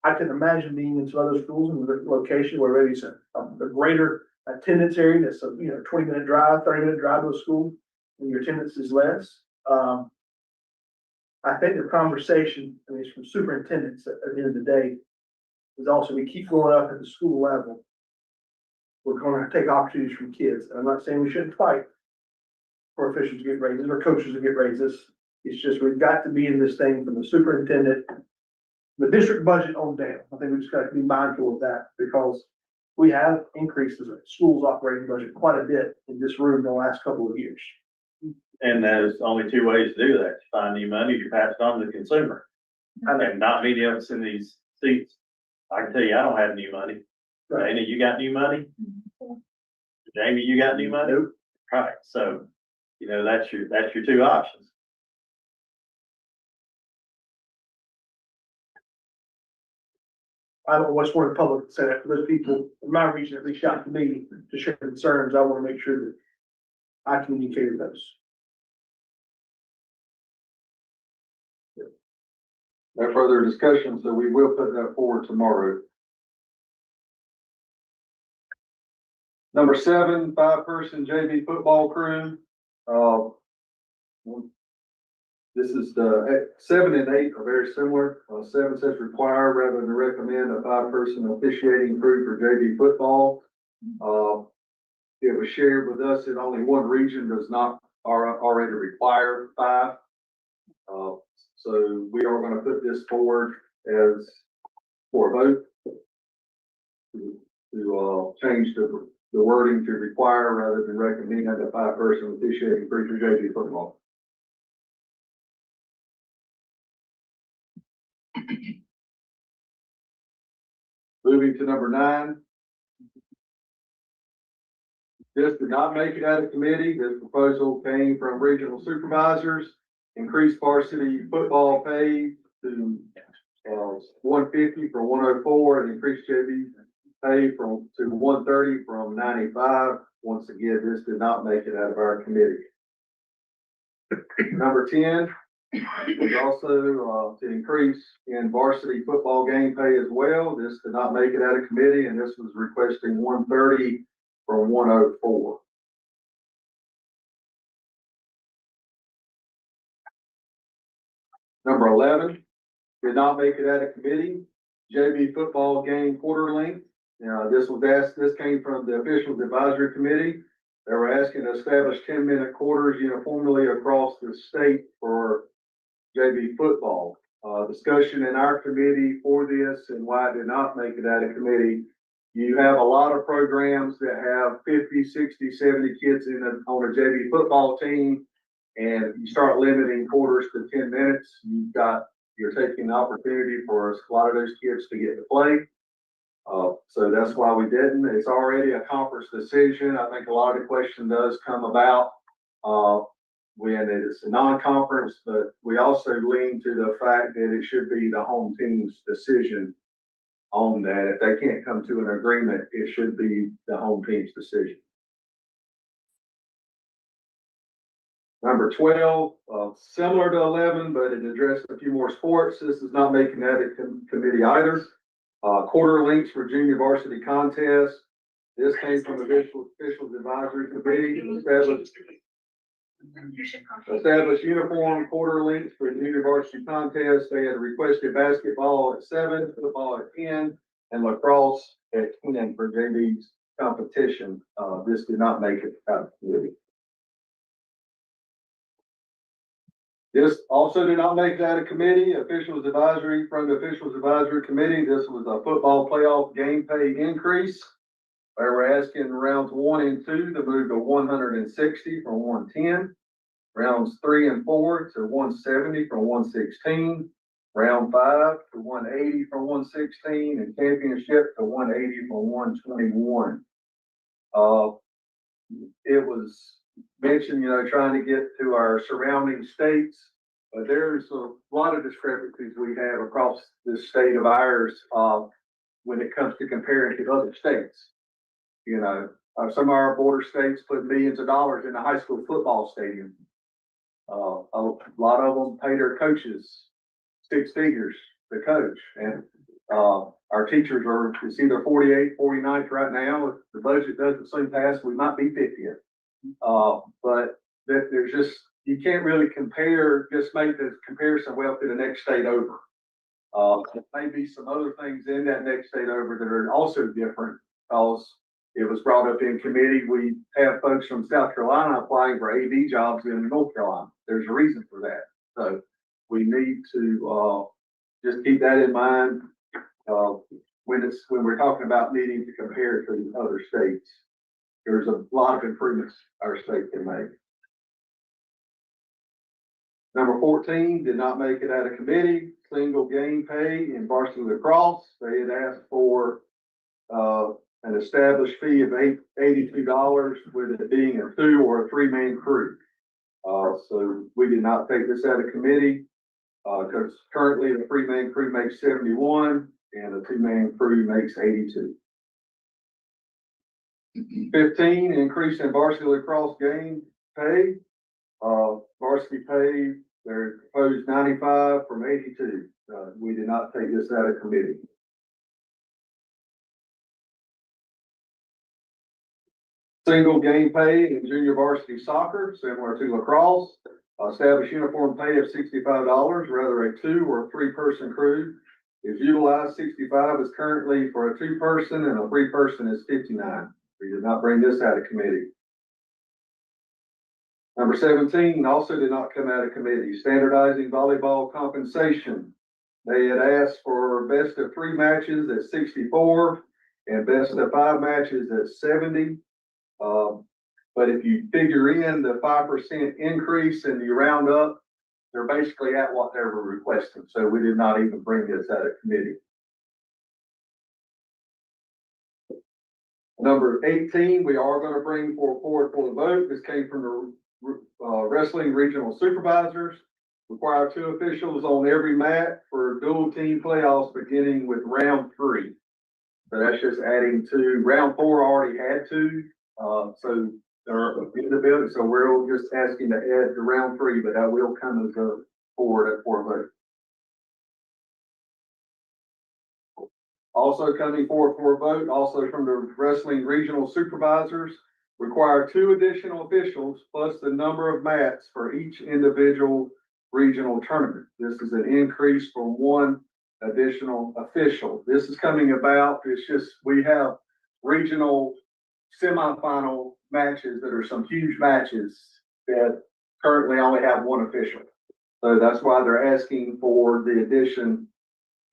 I can imagine being in some other schools in the location where maybe some, a greater attendance area, that's a, 20-minute drive, 30-minute drive to a school, and your attendance is less. I think the conversation, from superintendents at the end of the day, is also we keep going up at the school level. We're going to take opportunities from kids. And I'm not saying we shouldn't fight for officials to get raises or coaches to get raises. It's just, we've got to be in this thing from the superintendent, the district budget on down. I think we just got to be mindful of that because we have increases in schools operating budget quite a bit in this room in the last couple of years. And there's only two ways to do that. To find new money, you pass it on to the consumer. And not many of us in these seats. I can tell you, I don't have new money. Right. Dana, you got new money? Jamie, you got new money? Nope. Right, so, that's your two options. I don't want the public to say that, for those people in my region that reached out to me to share concerns, I want to make sure that I communicated those. No further discussion, so we will put that forward tomorrow. Number 7, 5-person JV football crew. This is the 7 and 8 are very similar. 7 says require rather than recommend a 5-person officiating crew for JV football. It was shared with us that only one region does not already require 5. So we are going to put this forward as for a vote to change the wording to require rather than recommend a 5-person officiating crew for JV football. Moving to number 9. This did not make it out of committee. This proposal came from regional supervisors. Increased varsity football pay to $150 from $104, and increased JV pay to $130 from $95. Once again, this did not make it out of our committee. Number 10 was also to increase in varsity football game pay as well. This did not make it out of committee, and this was requesting $130 from $104. Number 11 did not make it out of committee. JV football game quarter length. This came from the officials advisory committee. They were asking to establish 10-minute quarters uniformly across the state for JV football. Discussion in our committee for this and why it did not make it out of committee You have a lot of programs that have 50, 60, 70 kids on a JV football team, and you start limiting quarters to 10 minutes. You're taking the opportunity for a lot of those kids to get to play. So that's why we didn't. It's already a conference decision. I think a lot of the question does come about when it's a non-conference, but we also lean to the fact that it should be the home team's decision on that. If they can't come to an agreement, it should be the home team's decision. Number 12, similar to 11, but it addressed a few more sports. This is not making that a committee either. Quarter links for junior varsity contests. This came from the officials advisory committee. Establish uniform quarter links for junior varsity contests. They had requested basketball at 7, football at 10, and lacrosse at 10 for JV's competition. This did not make it out of committee. This also did not make that a committee. Officials advisory from the officials advisory committee. This was a football playoff game pay increase. They were asking rounds 1 and 2 to move to 160 from 110. Rounds 3 and 4 to 170 from 116. Round 5 to 180 from 116, and championship to 180 from 121. It was mentioned, trying to get to our surrounding states, but there's a lot of discrepancies we have across this state of ours when it comes to comparing to other states. Some of our border states put millions of dollars in a high school football stadium. A lot of them pay their coaches 6 figures to coach, and our teachers it's either 48th, 49th right now. If the budget doesn't soon pass, we might be 50th. But there's just, you can't really make the comparison well to the next state over. There may be some other things in that next state over that are also different, because it was brought up in committee. We have folks from South Carolina applying for AD jobs in North Carolina. There's a reason for that. So we need to just keep that in mind when we're talking about needing to compare to other states. There's a lot of improvements our state can make. Number 14 did not make it out of committee. Single game pay in varsity lacrosse. They had asked for an established fee of $82, with it being a 2 or a 3-man crew. So we did not take this out of committee because currently the 3-man crew makes 71 and the 2-man crew makes 82. 15, increase in varsity lacrosse game pay. Varsity pay, they're proposed 95 from 82. We did not take this out of committee. Single game pay in junior varsity soccer, similar to lacrosse. Establish uniform pay of $65, whether a 2 or 3-person crew is utilized. 65 is currently for a 2-person, and a 3-person is 59. We did not bring this out of committee. Number 17 also did not come out of committee. Standardizing volleyball compensation. They had asked for best of 3 matches at 64 and best of 5 matches at 70. But if you figure in the 5% increase and you round up, they're basically at what they were requesting. So we did not even bring this out of committee. Number 18, we are going to bring forward for the vote. This came from the wrestling regional supervisors. Require 2 officials on every mat for dual team playoffs beginning with round 3. So that's just adding 2. Round 4 already had 2. So they're in the building. So we're just asking to add to round 3, but that will come as a forward for a vote. Also coming forward for a vote, also from the wrestling regional supervisors, require 2 additional officials plus the number of mats for each individual regional tournament. This is an increase from 1 additional official. This is coming about, it's just, we have regional semifinal matches that are some huge matches that currently only have 1 official. So that's why they're asking for the addition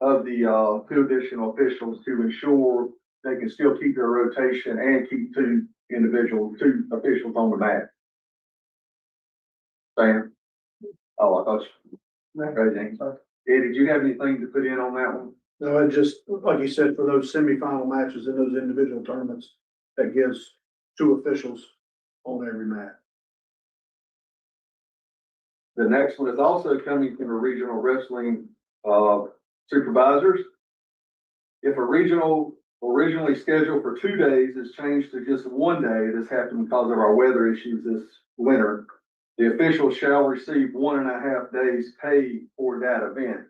of the 2 additional officials to ensure they can still keep their rotation and keep two officials on the mat. Sam? Oh, I thought you. Okay, Ed, did you have anything to put in on that one? No, it just, like you said, for those semifinal matches in those individual tournaments, that gives two officials on every mat. The next one is also coming from the regional wrestling, supervisors. If a regional originally scheduled for 2 days is changed to just 1 day, this happened because of our weather issues this winter, the officials shall receive 1.5 days pay for that event.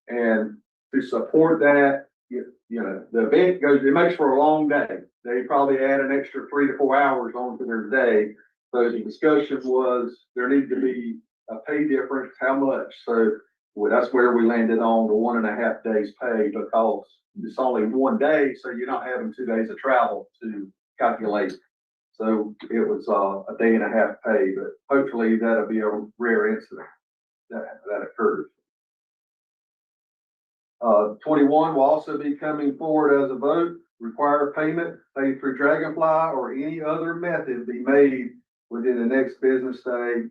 And to support that, you know, the event goes, it makes for a long day. They probably add an extra 3 to 4 hours onto their day. So the discussion was there needed to be a pay difference, how much? So well, that's where we landed on the 1.5 days pay, because it's only 1 day, so you're not having 2 days of travel to calculate. So it was a day and a half pay, but hopefully that'll be a rare incident that occurs. 21 will also be coming forward as a vote. Require payment paid through Dragonfly or any other method be made within the next business day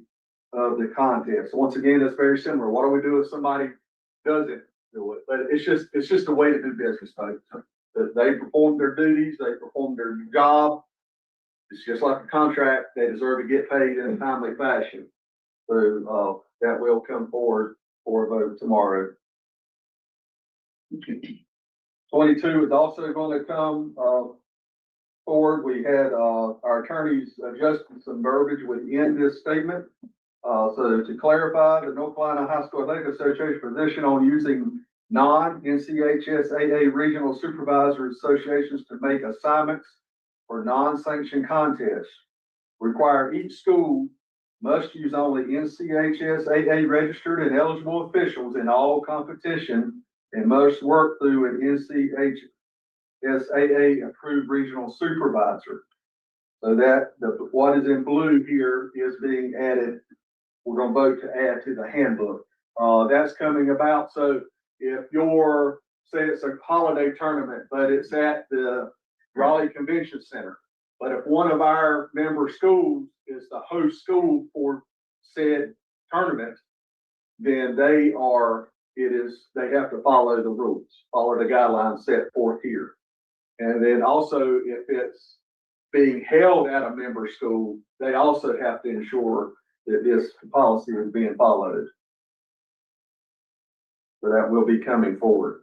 of the contest. Once again, it's very similar. What do we do if somebody doesn't do it? But it's just a way to do business, folks. That they perform their duties, they perform their job. It's just like a contract. They deserve to get paid in a timely fashion. So that will come forward for a vote tomorrow. 22 is also going to come forward. We had our attorneys adjusted some verbiage within this statement. So to clarify, the North Carolina High School Athletic Association position on using non-NCHSAA regional supervisor associations to make assignments for non-sanctioned contests. Require each school must use only NCHSAA registered and eligible officials in all competition and must work through an NCHSAA approved regional supervisor. So that what is in blue here is being added. We're going to vote to add to the handbook. That's coming about. So if you're, say it's a holiday tournament, but it's at the Raleigh Convention Center, but if one of our member schools is the host school for said tournament, then they have to follow the rules, follow the guidelines set forth here. And then also if it's being held at a member school, they also have to ensure that this policy is being followed. So that will be coming forward.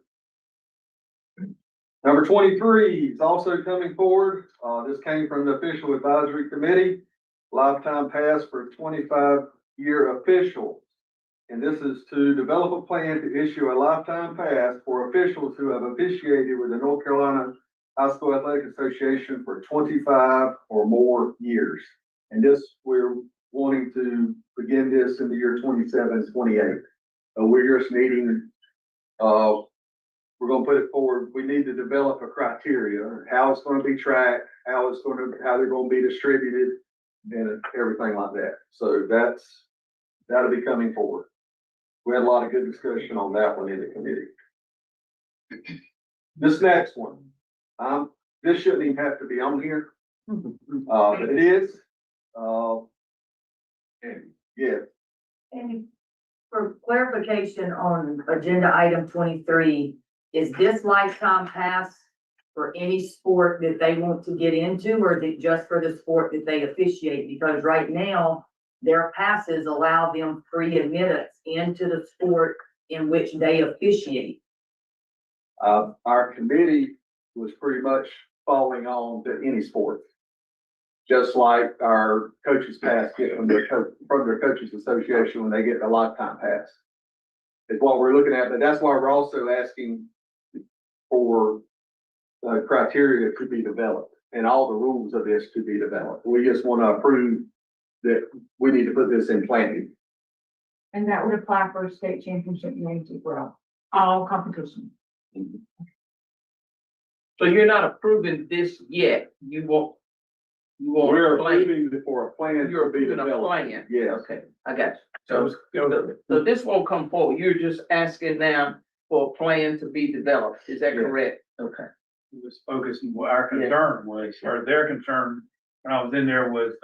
Number 23 is also coming forward. This came from the official advisory committee, lifetime pass for 25-year officials. And this is to develop a plan to issue a lifetime pass for officials who have officiated with the North Carolina High School Athletic Association for 25 or more years. And this, we're wanting to begin this in the year 27, 28. We're just needing, we're going to put it forward. We need to develop a criteria, how it's going to be tracked, how they're going to be distributed, and everything like that. So that'll be coming forward. We had a lot of good discussion on that one in the committee. This next one, this shouldn't even have to be on here, but it is. And yeah. And for clarification on agenda item 23, is this lifetime pass for any sport that they want to get into, or is it just for the sport that they officiate? Because right now, their passes allow them free admittance into the sport in which they officiate. Our committee was pretty much falling on to any sport, just like our coaches pass get from their coaches association when they get a lifetime pass. Is what we're looking at, but that's why we're also asking for criteria to be developed and all the rules of this to be developed. We just want to approve that we need to put this in planning. And that would apply for state championship games as well, all competitions. So you're not approving this yet. We're approving for a plan. You're to be approving a developed. plan. Yes. Okay, I got you. So this won't come forward. You're just asking now for a plan to be developed. Is that correct? Okay. was focusing, what our concern was, or their concern when I was in there was,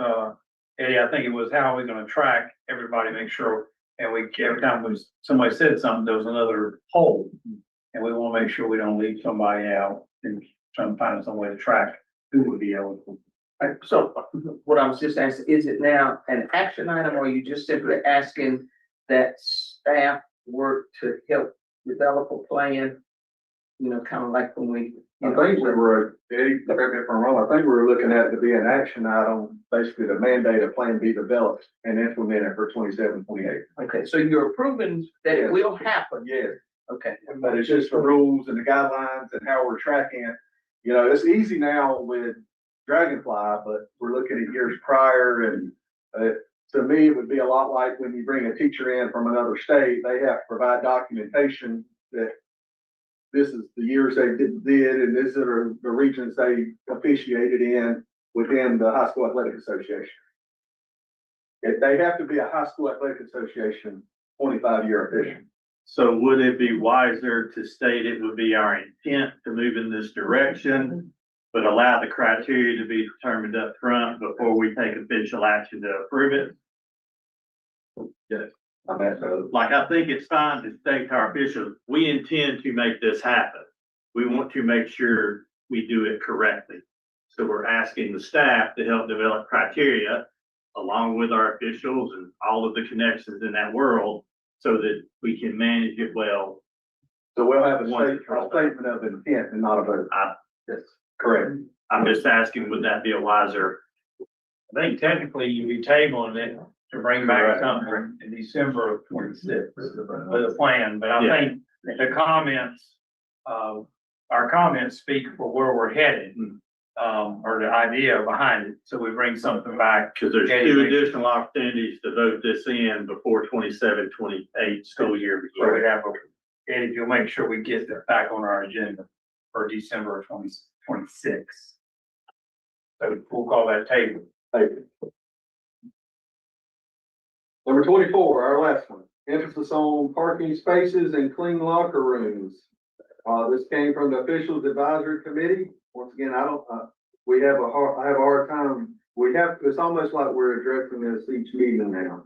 Eddie, I think it was how are we gonna track everybody, make sure, and every time somebody said something, there was another hole. And we wanna make sure we don't leave somebody out and trying to find some way to track who would be eligible. Right, so what I was just asking, is it now an action item, or are you just simply asking that staff work to help develop a plan? You know, kind of like when we. I think we were, Eddie, correct me if I'm wrong, I think we were looking at it to be an action item, basically to mandate a plan be developed and implemented for 27, 28. Okay, so you're approving that it will happen? Yes. Okay. But it's just the rules and the guidelines and how we're tracking it. You know, it's easy now with Dragonfly, but we're looking at years prior, and to me, it would be a lot like when you bring a teacher in from another state, they have to provide documentation that this is the years they did, and these are the regions they officiated in within the High School Athletic Association. If they have to be a High School Athletic Association 25-year official. So would it be wiser to state it would be our intent to move in this direction, but allow the criteria to be determined up front before we take official action to approve it? Yes. Like, I think it's fine to state to our officials, we intend to make this happen. We want to make sure we do it correctly. So we're asking the staff to help develop criteria along with our officials and all of the connections in that world so that we can manage it well. So we'll have a statement of intent and not a vote. Yes, correct. I'm just asking, would that be a wiser? I think technically you'd be tabling it to bring back something in December of 26 with a plan, but I think the comments, our comments speak for where we're headed, or the idea behind it, so we bring something back. Because there's two additional opportunities to vote this in before 27, 28 school year. So we'd have, and if you'll make sure we get that back on our agenda for December of 2026. So we'll call that table. Thank you. Number 24, our last one, emphasis on parking spaces and clean locker rooms. This came from the Officials Advisory Committee. Once again, I have a hard time. It's almost like we're addressing this each meeting now.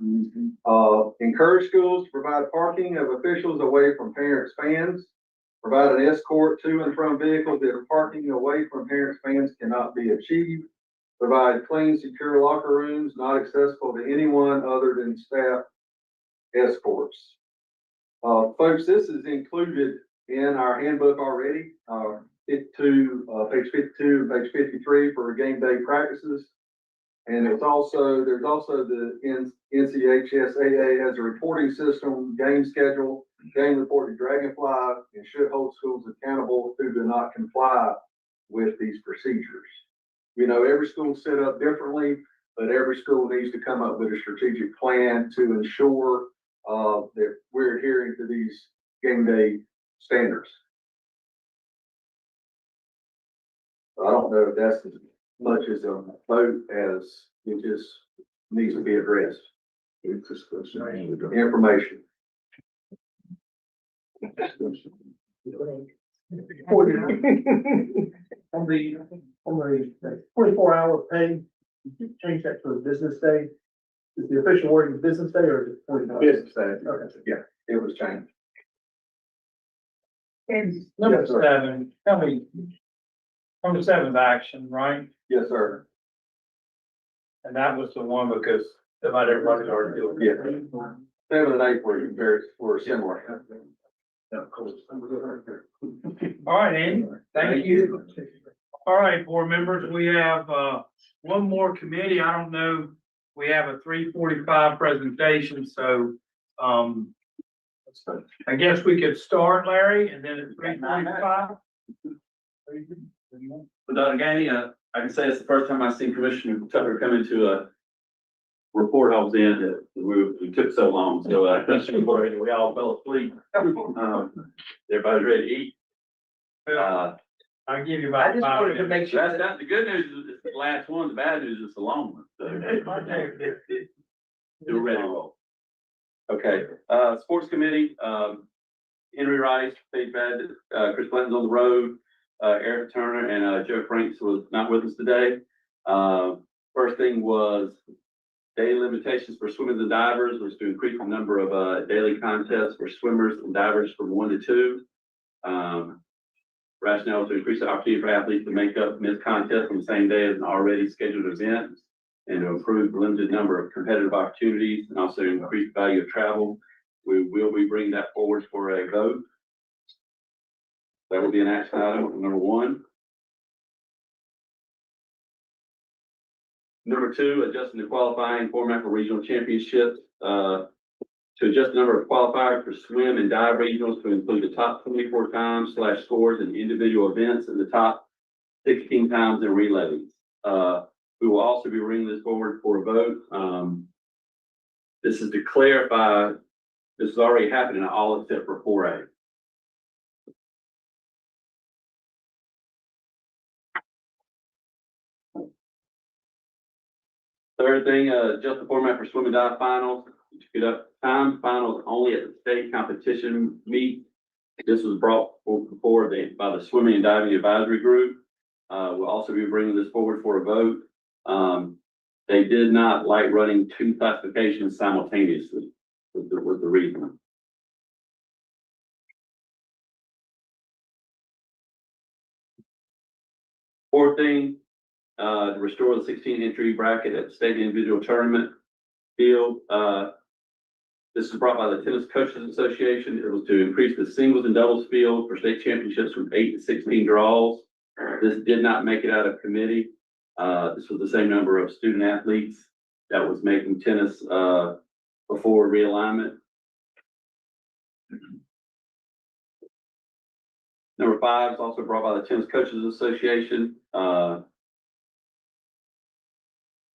Encourage schools to provide parking of officials away from parents' fans. Provide an escort to and from vehicles that are parking away from parents' fans cannot be achieved. Provide clean, secure locker rooms not accessible to anyone other than staff escorts. Folks, this is included in our handbook already, page 52 and page 53 for game day practices. And there's also the NCHSAA has a reporting system, game schedule, game report to Dragonfly, and should hold schools accountable who do not comply with these procedures. You know, every school's set up differently, but every school needs to come up with a strategic plan to ensure that we're adhering to these game day standards. I don't know if that's as much as a vote as it just needs to be addressed. It's just information. On the 24-hour pay, you change that to a business day. Is the official wording business day or is it 49? Business day. Okay. Yeah, it was changed. And number 7, tell me, number 7 is action, right? Yes, sir. And that was the one because about everybody's already doing it. Yeah. 7 and 8 were similar. All right, Andy, thank you. All right, board members, we have, one more committee. I don't know, we have a 3:45 presentation, so, I guess we could start, Larry, and then at 3:45. Without Gainey, I can say it's the first time I've seen Commissioner Tucker come into a report I was in that we took so long. So, we all fell asleep. Everybody's ready to eat. I'll give you about. I just wanted to make sure. That's not, the good news is it's the last one, the bad news is the long one. So, do ready to roll. Okay, sports committee, Henry Rice, Paige Bad, Chris Clinton's on the road. Eric Turner and, Joe Franks was not with us today. First thing was daily limitations for swimmers and divers was to increase the number of, daily contests for swimmers and divers from 1 to 2. Rationale to increase the opportunity for athletes to make up missed contests on the same day as an already scheduled event, and to improve the limited number of competitive opportunities, and also increase the value of travel. We will be bringing that forward for a vote. That will be an action item, number 1. Number 2, adjusting the qualifying format for regional championships, to adjust the number of qualifiers for swim and dive regionals to include the top 24 times / scores in individual events and the top 16 times in relays. We will also be bringing this forward for a vote. This is to clarify, this is already happening all except for 4A. Third thing, adjust the format for swim and dive finals. Get up time finals only at the state competition meet. This was brought before by the swimming and diving advisory group. We'll also be bringing this forward for a vote. They did not like running 2 classifications simultaneously was the reason. Fourth thing, to restore the 16 entry bracket at the state individual tournament field. This is brought by the Tennis Coaches Association. It was to increase the singles and doubles field for state championships from 8 to 16 draws. This did not make it out of committee. This was the same number of student athletes that was making tennis before realignment. Number 5 is also brought by the Tennis Coaches Association.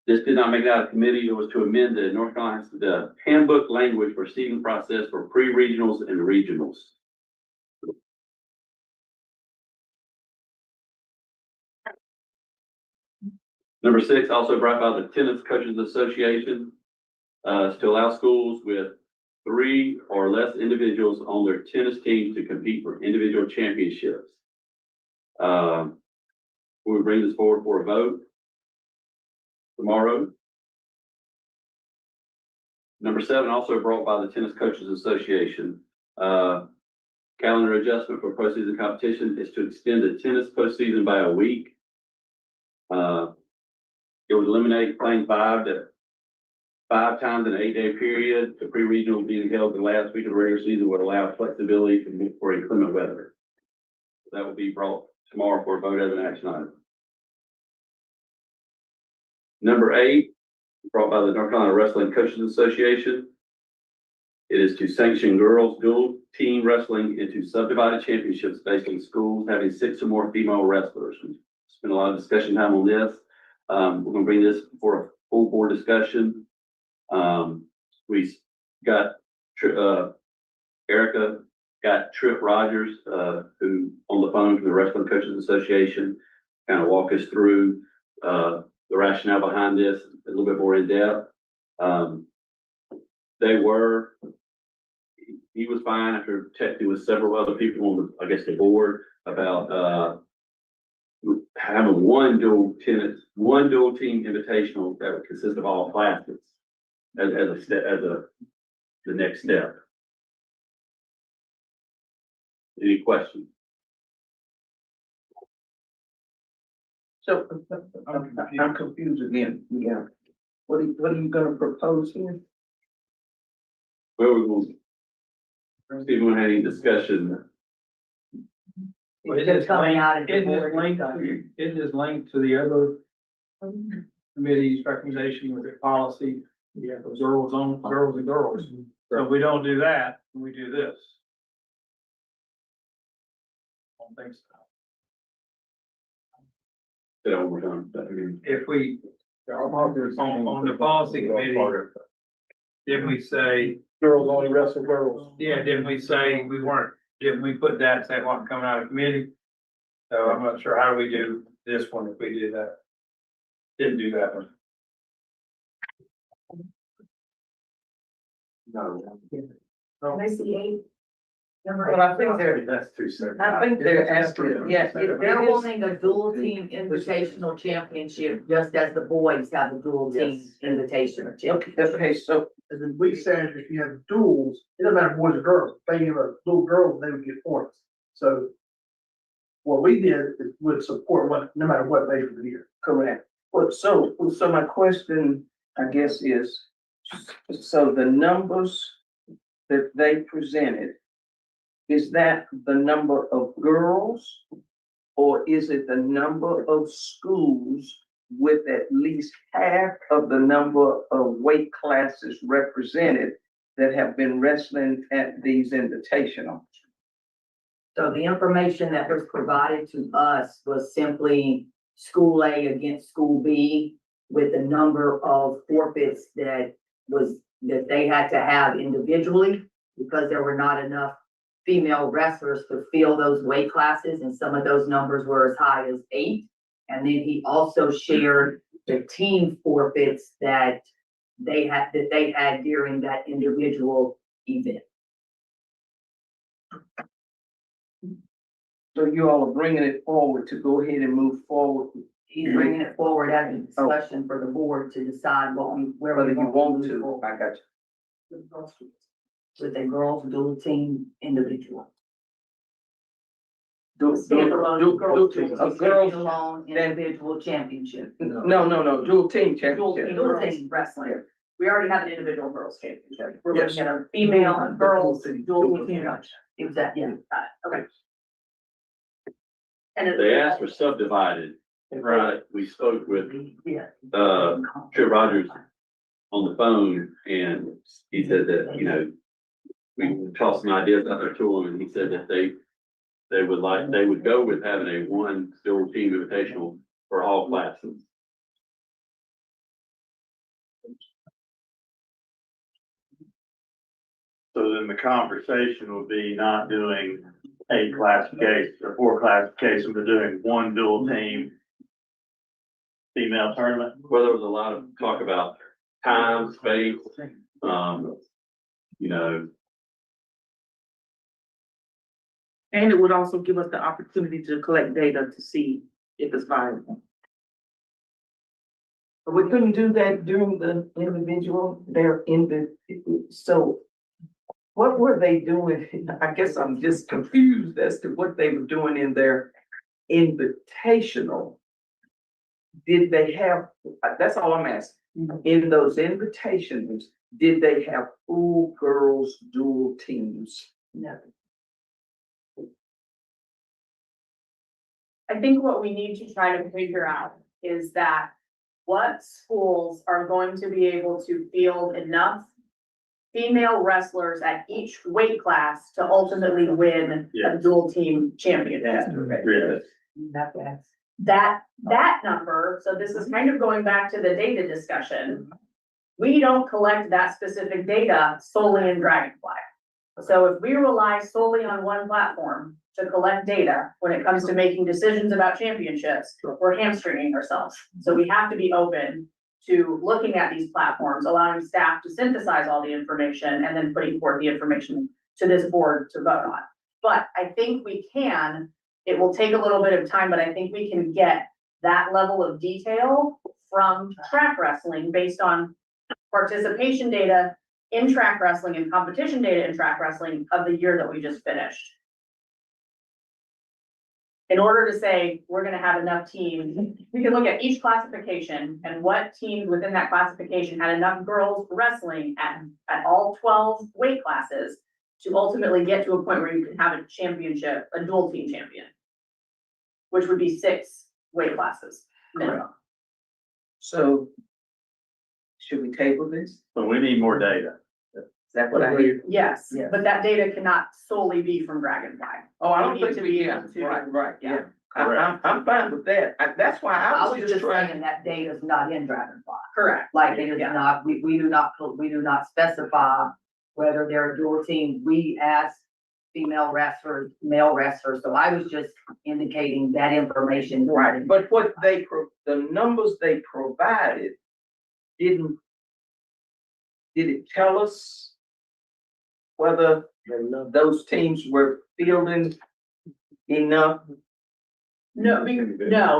This did not make it out of committee. It was to amend the North Carolina, the handbook language for seeding process for pre-regionals and regionals. Number 6, also brought by the Tennis Coaches Association, is to allow schools with 3 or less individuals on their tennis teams to compete for individual championships. We'll bring this forward for a vote tomorrow. Number 7, also brought by the Tennis Coaches Association. Calendar adjustment for postseason competition is to extend the tennis postseason by a week. It would eliminate playing 5 times in an 8-day period. The pre-regional being held the last week of the regular season would allow flexibility for inclement weather. That will be brought tomorrow for a vote as an action item. Number 8, brought by the North Carolina Wrestling Coaches Association. It is to sanction girls dual team wrestling into subdivided championships based on schools having 6 or more female wrestlers. We spent a lot of discussion time on this. We're going to bring this for a full board discussion. We got Erica got Trip Rogers, who on the phone from the Wrestling Coaches Association, kind of walk us through the rationale behind this a little bit more in depth. He was fine after texting with several other people on the, I guess, the board about having one dual team invitational that would consist of all classes as the next step. Any questions? So I'm confused again. Yeah. What are you gonna propose here? Well, we're going to see if we want any discussion. Well, it is linked to the other committee's recommendation with the policy. Yeah, those girls and girls. So if we don't do that, we do this. I don't think so. Say that one more time. If we, on the policy committee, didn't we say? Girls only wrestle girls. Yeah, didn't we say didn't we put that, say what coming out of committee? So I'm not sure how we do this one if we do that. Didn't do that one. No. I see 8. Well, I think That's too simple. I think they're asking, yes, They're wanting a dual team invitational championship, just as the boys have a dual team invitational championship. Okay, so As in we said, if you have duels, it doesn't matter boys or girls, if they have a little girl, they would get points. So what we did is would support what, no matter what they do here. correct. Well, so my question, I guess, is, so the numbers that they presented, is that the number of girls? Or is it the number of schools with at least half of the number of weight classes represented that have been wrestling at these invitationals? So the information that was provided to us was simply school A against school B with the number of forfeits that they had to have individually, because there were not enough female wrestlers to fill those weight classes, and some of those numbers were as high as 8. And then he also shared the team forfeits that they had during that individual event. So you all are bringing it forward to go ahead and move forward. He's bringing it forward as a discussion for the board to decide where Whether we you want move to, forward. I got you. With a girls dual team individual. Do Standalone girls a dual girls, standalone individual championship. no, dual team Dual championship. team wrestling. We already have an individual girls championship. We're Yes. looking at a female and girls dual team. Exactly, yeah, got it, okay. And They asked for subdivided, right? We spoke with, Yeah. Trip Rogers on the phone, and he said that, you know, we tossed some ideas out there to him, and he said that they would go with having a one dual team invitational for all classes. So then the conversation would be not doing 8 classifications or 4 classifications, but doing one dual team female tournament. Well, there was a lot of talk about time, space, you know, And it would also give us the opportunity to collect data to see if it's viable. But we couldn't do that during the individual, so what were they doing? I guess I'm just confused as to what they were doing in their invitational. Did they have, that's all I'm asking, in those invitations, did they have full girls dual teams? No. I think what we need to try to figure out is that what schools are going to be able to field enough female wrestlers at each weight class to ultimately win a dual team championship. That number, so this is kind of going back to the data discussion. We don't collect that specific data solely in Dragonfly. So if we rely solely on one platform to collect data when it comes to making decisions about championships, we're hamstringing ourselves. So we have to be open to looking at these platforms, allowing staff to synthesize all the information and then putting forth the information to this board to vote on. But I think we can, it will take a little bit of time, but I think we can get that level of detail from track wrestling based on participation data in track wrestling and competition data in track wrestling of the year that we just finished. In order to say, we're gonna have enough teams, we can look at each classification and what teams within that classification had enough girls wrestling at all 12 weight classes to ultimately get to a point where you can have a championship, a dual team champion, which would be 6 weight classes minimum. So should we table this? So we need more data. Is that what I hear? Yes, but that data cannot solely be from Dragonfly. Oh, I don't We need think to we be can. able to- Right, yeah. Correct. I'm fine with that. That's why I was just trying. saying that data is not in Dragonfly. Correct. Like it is not, we do not specify whether they're a dual team. We ask female wrestlers, male wrestlers. So I was just indicating that information. Right, but what the numbers they provided, did it tell us whether those teams were fielding enough? No,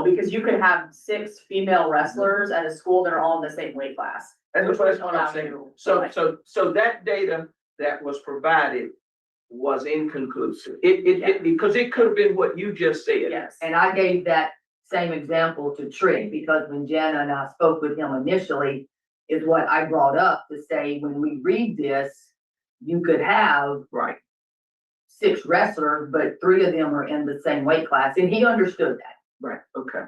because you could have 6 female wrestlers at a school that are all in the same weight class. That's what I'm saying. So that data that was provided was inconclusive. Because it could have been what you just said. Yes. And I gave that same example to Trick, because when Jenna and I spoke with him initially, is what I brought up to say, when we read this, you could have Right. 6 wrestlers, but 3 of them are in the same weight class, and he understood that. Right, okay.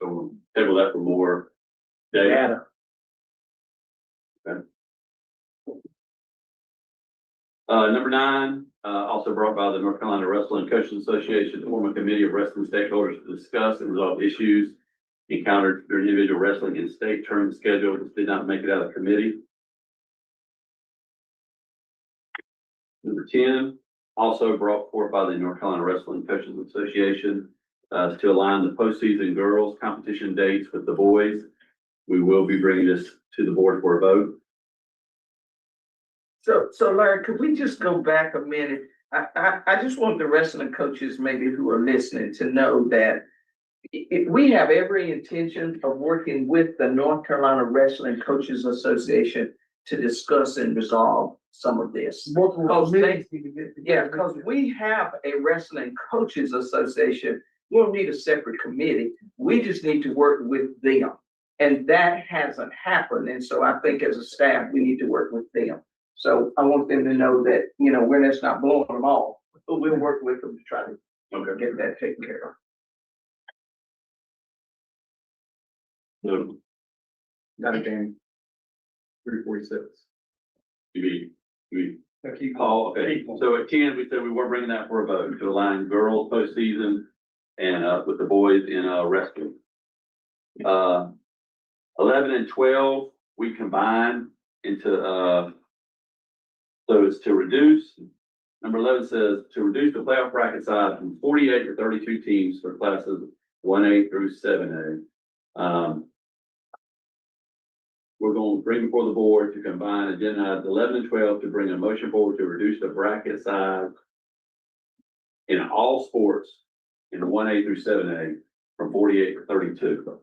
So we'll table that for more data. Okay. Number 9, also brought by the North Carolina Wrestling Coaches Association, to form a committee of wrestling stakeholders to discuss and resolve issues encountered during individual wrestling and state tournament schedule. This did not make it out of committee. Number 10, also brought forth by the North Carolina Wrestling Coaches Association, to align the postseason girls competition dates with the boys. We will be bringing this to the board for a vote. So Larry, could we just go back a minute? I just want the wrestling coaches maybe who are listening to know that we have every intention of working with the North Carolina Wrestling Coaches Association to discuss and resolve some of this. Because we have a wrestling coaches association. We don't need a separate committee. We just need to work with them. And that hasn't happened. And so I think as a staff, we need to work with them. So I want them to know that, we're just not blowing them off, but we'll work with them to try to get that taken care of. Got it, Dan. 346. Oh, okay. So at 10, we said we weren't bringing that for a vote, to align girls postseason and with the boys in wrestling. 11 and 12, we combined into, so it's to reduce, number 11 says to reduce the playoff bracket size from 48 to 32 teams for classes 1A through 7A. We're going to bring before the board to combine agenda items 11 and 12 to bring a motion forward to reduce the bracket size in all sports in 1A through 7A from 48 to 32.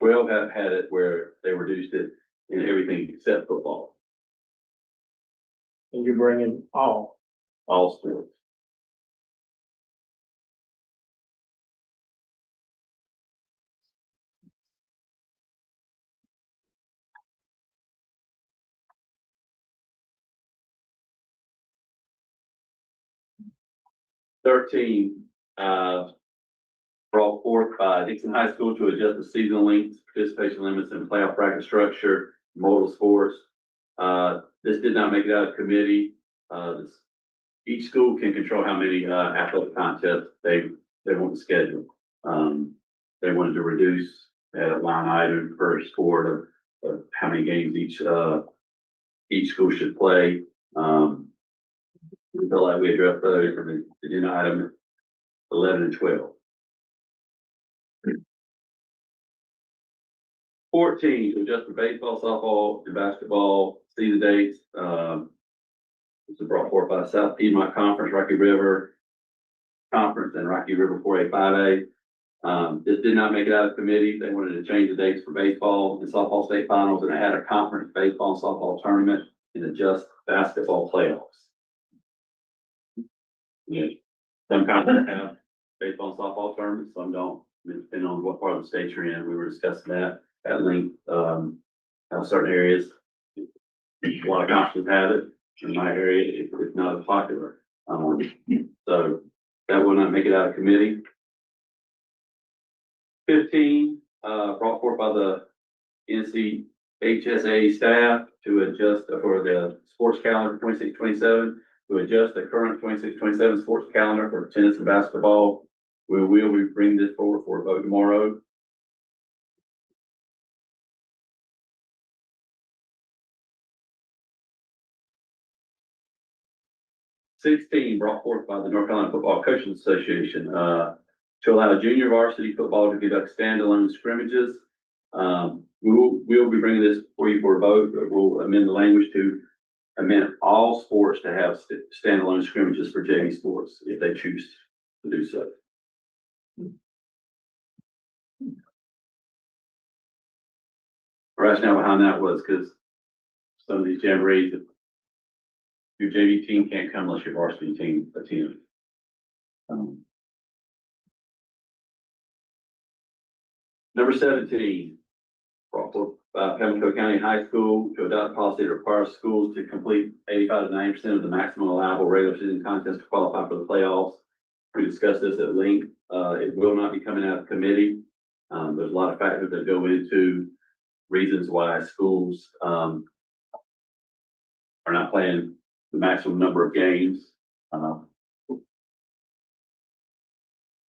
12 have had it where they reduced it in everything except football. And you're bringing all sports. Brought forth by Dixon High School to adjust the season lengths, participation limits, and playoff bracket structure, modal sports. This did not make it out of committee. Each school can control how many athletic contests they want to schedule. They wanted to reduce a line item per sport of how many games each school should play. We feel like we addressed those from the agenda item 11 and 12. 14, to adjust for baseball, softball, and basketball season dates. This was brought forth by South Piedmont Conference, Rocky River Conference, and Rocky River 4A, 5A. This did not make it out of committee. They wanted to change the dates for baseball and softball state finals, and they had a conference baseball and softball tournament and adjust basketball playoffs. Yeah. Some conferences have baseball and softball tournaments, some don't, depending on what part of the state you're in. We were discussing that at length. How certain areas, a lot of conferences have it. In my area, it's not as popular. So that will not make it out of committee. 15, brought forth by the NCHSAA staff to adjust for the sports calendar 26-27, to adjust the current 26-27 sports calendar for tennis and basketball. We will bring this forward for a vote tomorrow. '16, brought forth by the North Carolina Football Coaches Association, to allow junior varsity football to conduct standalone scrimmages. we'll be bringing this for you for a vote, but we'll amend the language to amend all sports to have standalone scrimmages for JV sports if they choose to do so. Rationale behind that was because some of these jamborees, your JV team can't come unless your varsity team attends. Number 17, Pamlico County High School to adopt policy that requires schools to complete 85 to 90% of the maximum allowable regular season contests to qualify for the playoffs. We discussed this at length. It will not be coming out of committee. There's a lot of factors that go into reasons why schools are not playing the maximum number of games.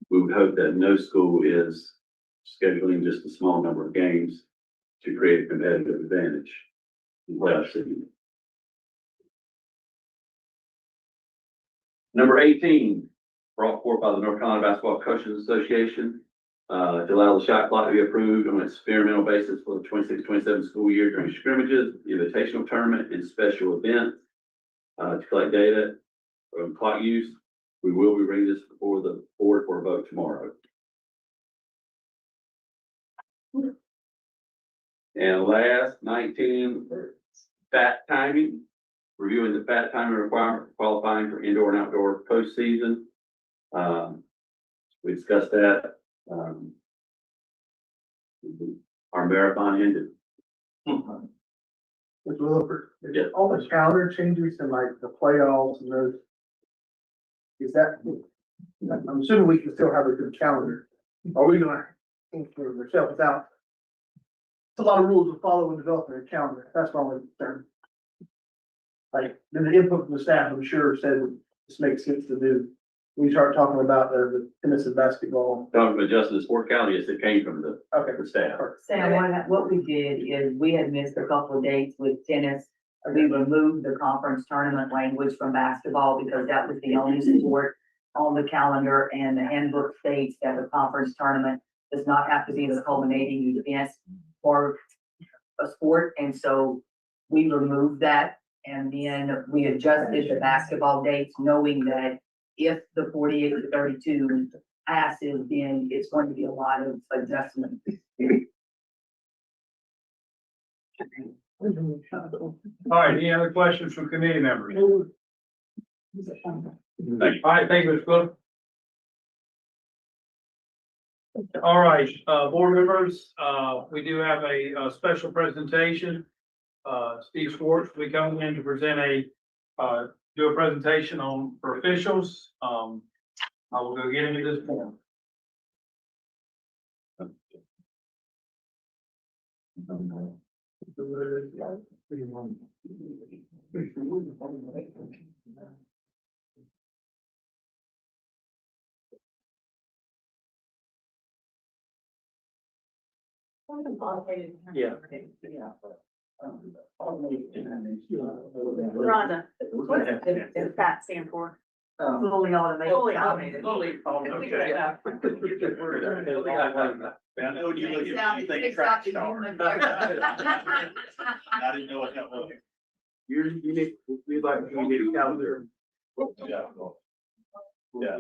We would hope that no school is scheduling just a small number of games to create a competitive advantage in playoff season. Number 18, brought forth by the North Carolina Basketball Coaches Association, to allow the shot clock to be approved on an experimental basis for the 26-27 school year during scrimmages, invitational tournament, and special events, to collect data on clock use. We will be bringing this before the board for a vote tomorrow. And last, 19, fat timing, reviewing the fat timing requirement for qualifying for indoor and outdoor postseason. We discussed that. Our marathon ended. Mr. Wilford, Yeah. all the calendar changes and like the playoffs and those. Is that, I'm assuming we can still have a good calendar. Are we gonna include ourselves without? It's a lot of rules to follow when developing a calendar. That's my only concern. Like, then the input from the staff, I'm sure, said this makes sense to do. We start talking about the tennis and basketball. Talking about adjusting the sport calendar, yes, it came from the staff. Sam, what we did is we had missed a couple of dates with tennis. We removed the conference tournament language from basketball because that was the only sport on the calendar, and the handbook states that the conference tournament does not have to be the culminating event for a sport. And so we removed that, and then we adjusted the basketball dates, knowing that if the 48 to 32 passes, then it's going to be a lot of adjustment. All right, any other questions from committee members? All right, thank you, Mr. Cook. All right, board members, we do have a special presentation. Steve Schwartz will be coming in to present do a presentation for officials. I will go get into this form. Yeah. Rhonda, what does that stand for? Fully automated. Fully automated. Okay. I know when you look at, you think track star. I didn't know what that was. We'd like to get a calendar. Yeah. Yeah.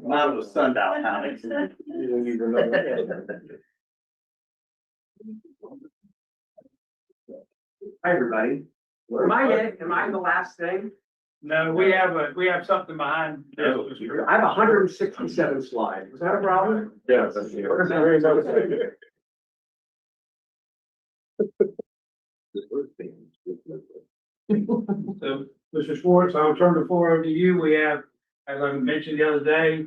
Mine was sundial timing. You don't even know. Hi, everybody. Am I the last thing? No, we have something behind this. I have 167 slides. Is that a problem? Yes. So, Mr. Schwartz, I'll turn the floor over to you. We have, as I mentioned the other day,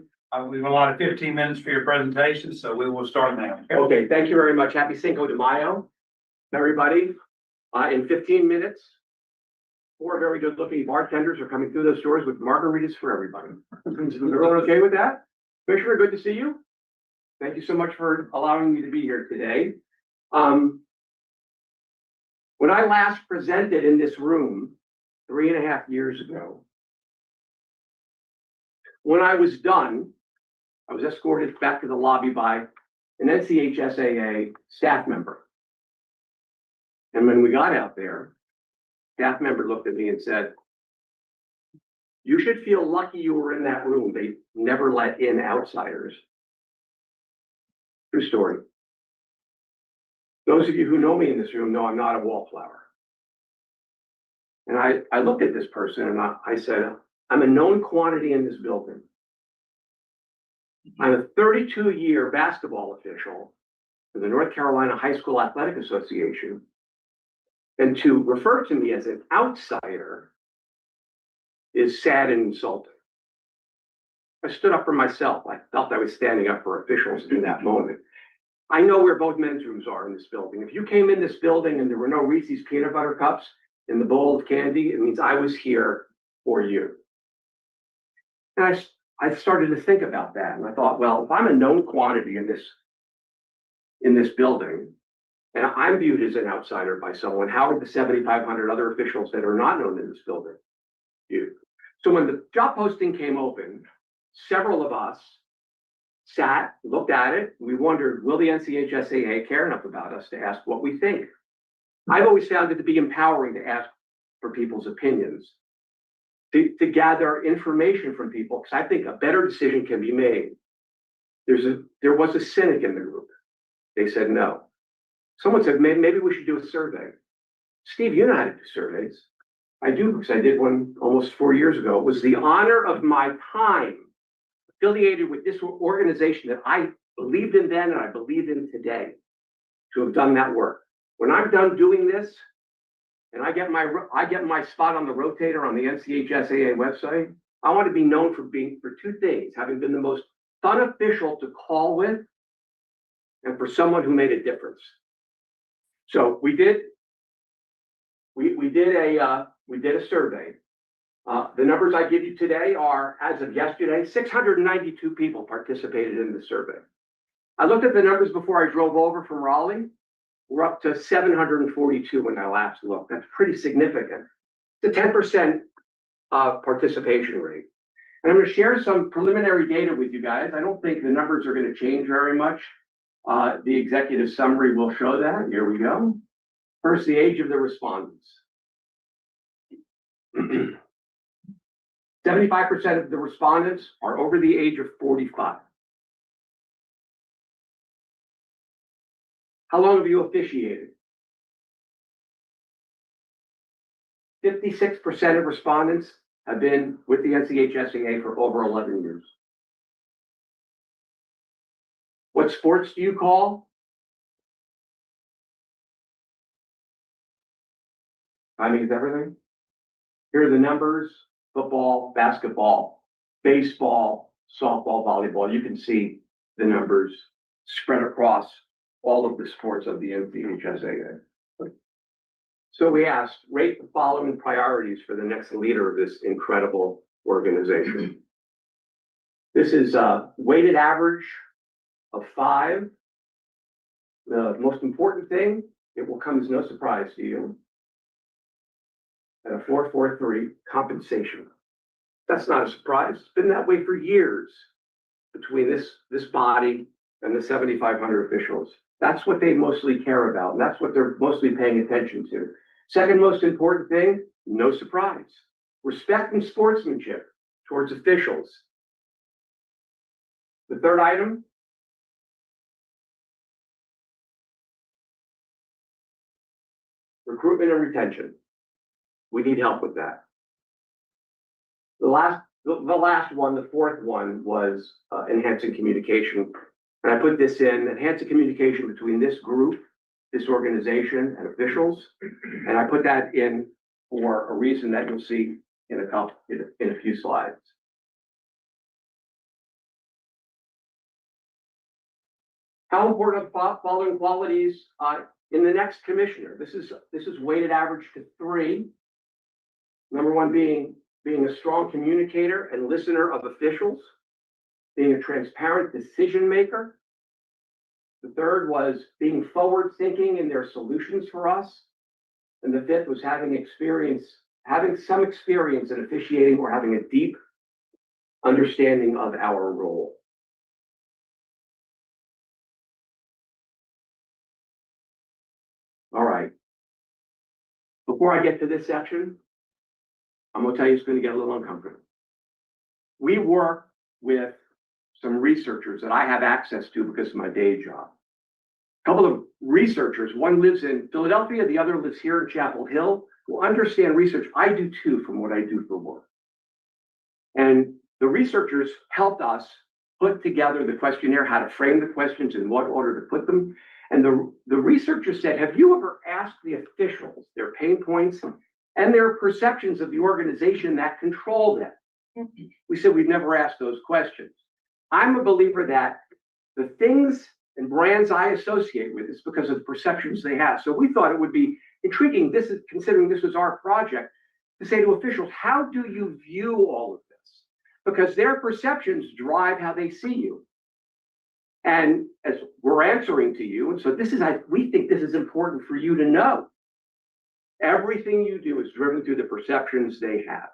we've allotted 15 minutes for your presentation, so we will start now. Okay, thank you very much. Happy Cinco de Mayo, everybody. In 15 minutes, 4 very good-looking bartenders are coming through those stores with margaritas for everybody. Is everyone okay with that? Commissioner, good to see you. Thank you so much for allowing me to be here today. When I last presented in this room 3.5 years ago, when I was done, I was escorted back to the lobby by an NCHSAA staff member. And when we got out there, staff member looked at me and said, "You should feel lucky you were in that room. They never let in outsiders." True story. Those of you who know me in this room know I'm not a wallflower. And I looked at this person and I said, "I'm a known quantity in this building. I'm a 32-year basketball official for the North Carolina High School Athletic Association. And to refer to me as an outsider is sad and insulting." I stood up for myself. I felt I was standing up for officials in that moment. I know where both men's rooms are in this building. If you came in this building and there were no Reese's peanut butter cups in the bowl of candy, it means I was here for you. And I started to think about that. And I thought, well, if I'm a known quantity in this building, and I'm viewed as an outsider by someone, how are the 7,500 other officials that are not known in this building viewed? So when the job posting came open, several of us sat, looked at it. We wondered, will the NCHSAA care enough about us to ask what we think? I've always found it to be empowering to ask for people's opinions, to gather information from people, because I think a better decision can be made. There was a cynic in the group. They said no. Someone said, maybe we should do a survey. Steve, you know how to do surveys. I do, because I did one almost 4 years ago. It was the honor of my time affiliated with this organization that I believed in then and I believe in today to have done that work. When I'm done doing this and I get my spot on the rotator on the NCHSAA website, I want to be known for two things: having been the most fun official to call with and for someone who made a difference. So we did a survey. The numbers I give you today are, as of yesterday, 692 people participated in the survey. I looked at the numbers before I drove over from Raleigh. We're up to 742 when I last looked. That's pretty significant. It's a 10% participation rate. And I'm going to share some preliminary data with you guys. I don't think the numbers are going to change very much. The executive summary will show that. Here we go. First, the age of the respondents. 75% of the respondents are over the age of 45. How long have you officiated? 56% of respondents have been with the NCHSAA for over 11 years. What sports do you call? Timing is everything. Here are the numbers: football, basketball, baseball, softball, volleyball. You can see the numbers spread across all of the sports of the NCHSAA. So we asked, rate the following priorities for the next leader of this incredible organization. This is a weighted average of 5. The most important thing, it will come as no surprise to you, at a 443, compensation. That's not a surprise. It's been that way for years between this body and the 7,500 officials. That's what they mostly care about, and that's what they're mostly paying attention to. Second most important thing, no surprise, respect and sportsmanship towards officials. The third item, recruitment and retention. We need help with that. The last one, the fourth one, was enhancing communication. And I put this in, enhancing communication between this group, this organization, and officials. And I put that in for a reason that you'll see in a few slides. How important are the following qualities in the next commissioner? This is weighted average to 3. Number 1 being a strong communicator and listener of officials, being a transparent decision maker. The third was being forward thinking in their solutions for us. And the fifth was having some experience in officiating or having a deep understanding of our role. All right. Before I get to this section, I'm gonna tell you it's gonna get a little uncomfortable. We work with some researchers that I have access to because of my day job. A couple of researchers, one lives in Philadelphia, the other lives here in Chapel Hill, who understand research. I do too from what I do for work. And the researchers helped us put together the questionnaire, how to frame the questions, in what order to put them. And the researchers said, have you ever asked the officials their pain points and their perceptions of the organization that control them? We said, we've never asked those questions. I'm a believer that the things and brands I associate with is because of the perceptions they have. So we thought it would be intriguing, considering this was our project, to say to officials, how do you view all of this? Because their perceptions drive how they see you. And as we're answering to you, and so we think this is important for you to know. Everything you do is driven through the perceptions they have.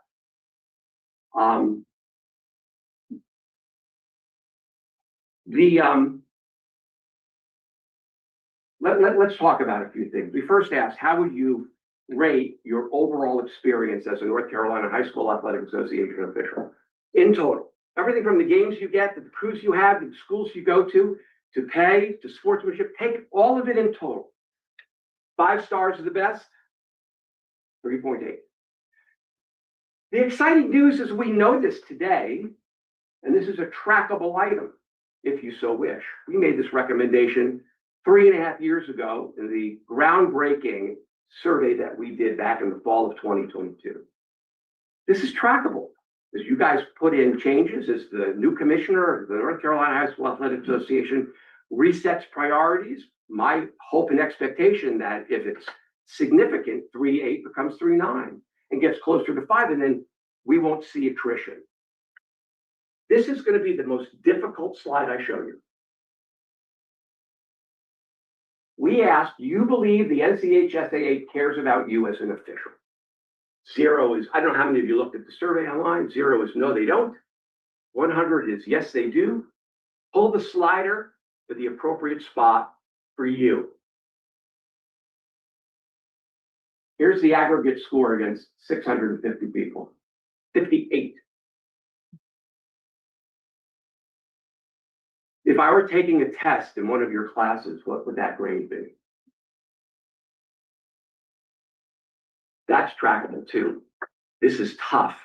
Let's talk about a few things. We first asked, how would you rate your overall experience as a North Carolina High School Athletic Association official in total? Everything from the games you get, to the crews you have, to the schools you go to pay, to sportsmanship, take all of it in total. 5 stars are the best, 3.8. The exciting news is we know this today, and this is a trackable item, if you so wish. We made this recommendation 3.5 years ago in the groundbreaking survey that we did back in the fall of 2022. This is trackable. As you guys put in changes, as the new commissioner of the North Carolina High School Athletic Association resets priorities, my hope and expectation that if it's significant, 3.8 becomes 3.9 and gets closer to 5, and then we won't see attrition. This is going to be the most difficult slide I show you. We asked, do you believe the NCHSAA cares about you as an official? 0 is, I don't know how many of you looked at the survey online. 0 is no, they don't. 100 is yes, they do. Pull the slider to the appropriate spot for you. Here's the aggregate score against 650 people. 58. If I were taking a test in one of your classes, what would that grade be? That's trackable too. This is tough.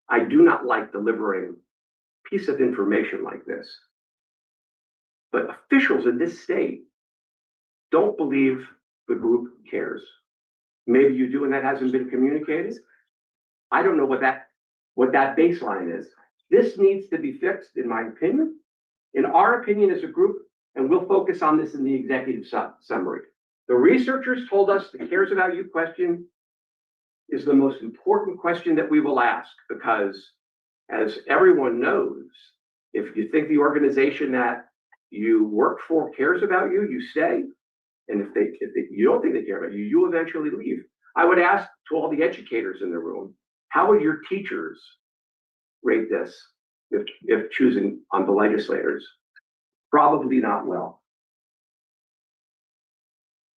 I do not like delivering a piece of information like this. But officials in this state don't believe the group cares. Maybe you do and that hasn't been communicated. I don't know what that baseline is. This needs to be fixed, in my opinion. In our opinion as a group, and we'll focus on this in the executive summary. The researchers told us the cares about you question is the most important question that we will ask, because as everyone knows, if you think the organization that you work for cares about you, you stay. And if you don't think they care about you, you eventually leave. I would ask to all the educators in the room, how would your teachers rate this if choosing on the legislators? Probably not well.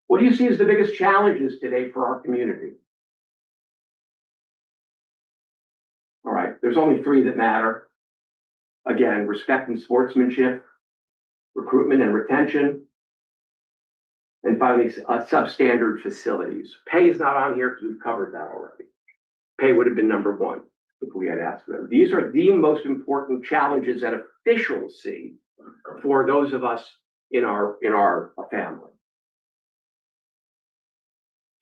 What do you see as the biggest challenges today for our community? All right, there's only 3 that matter. Again, respect and sportsmanship, recruitment and retention, and finally, substandard facilities. Pay is not on here because we've covered that already. Pay would have been number 1 if we had asked them. These are the most important challenges that officials see for those of us in our family.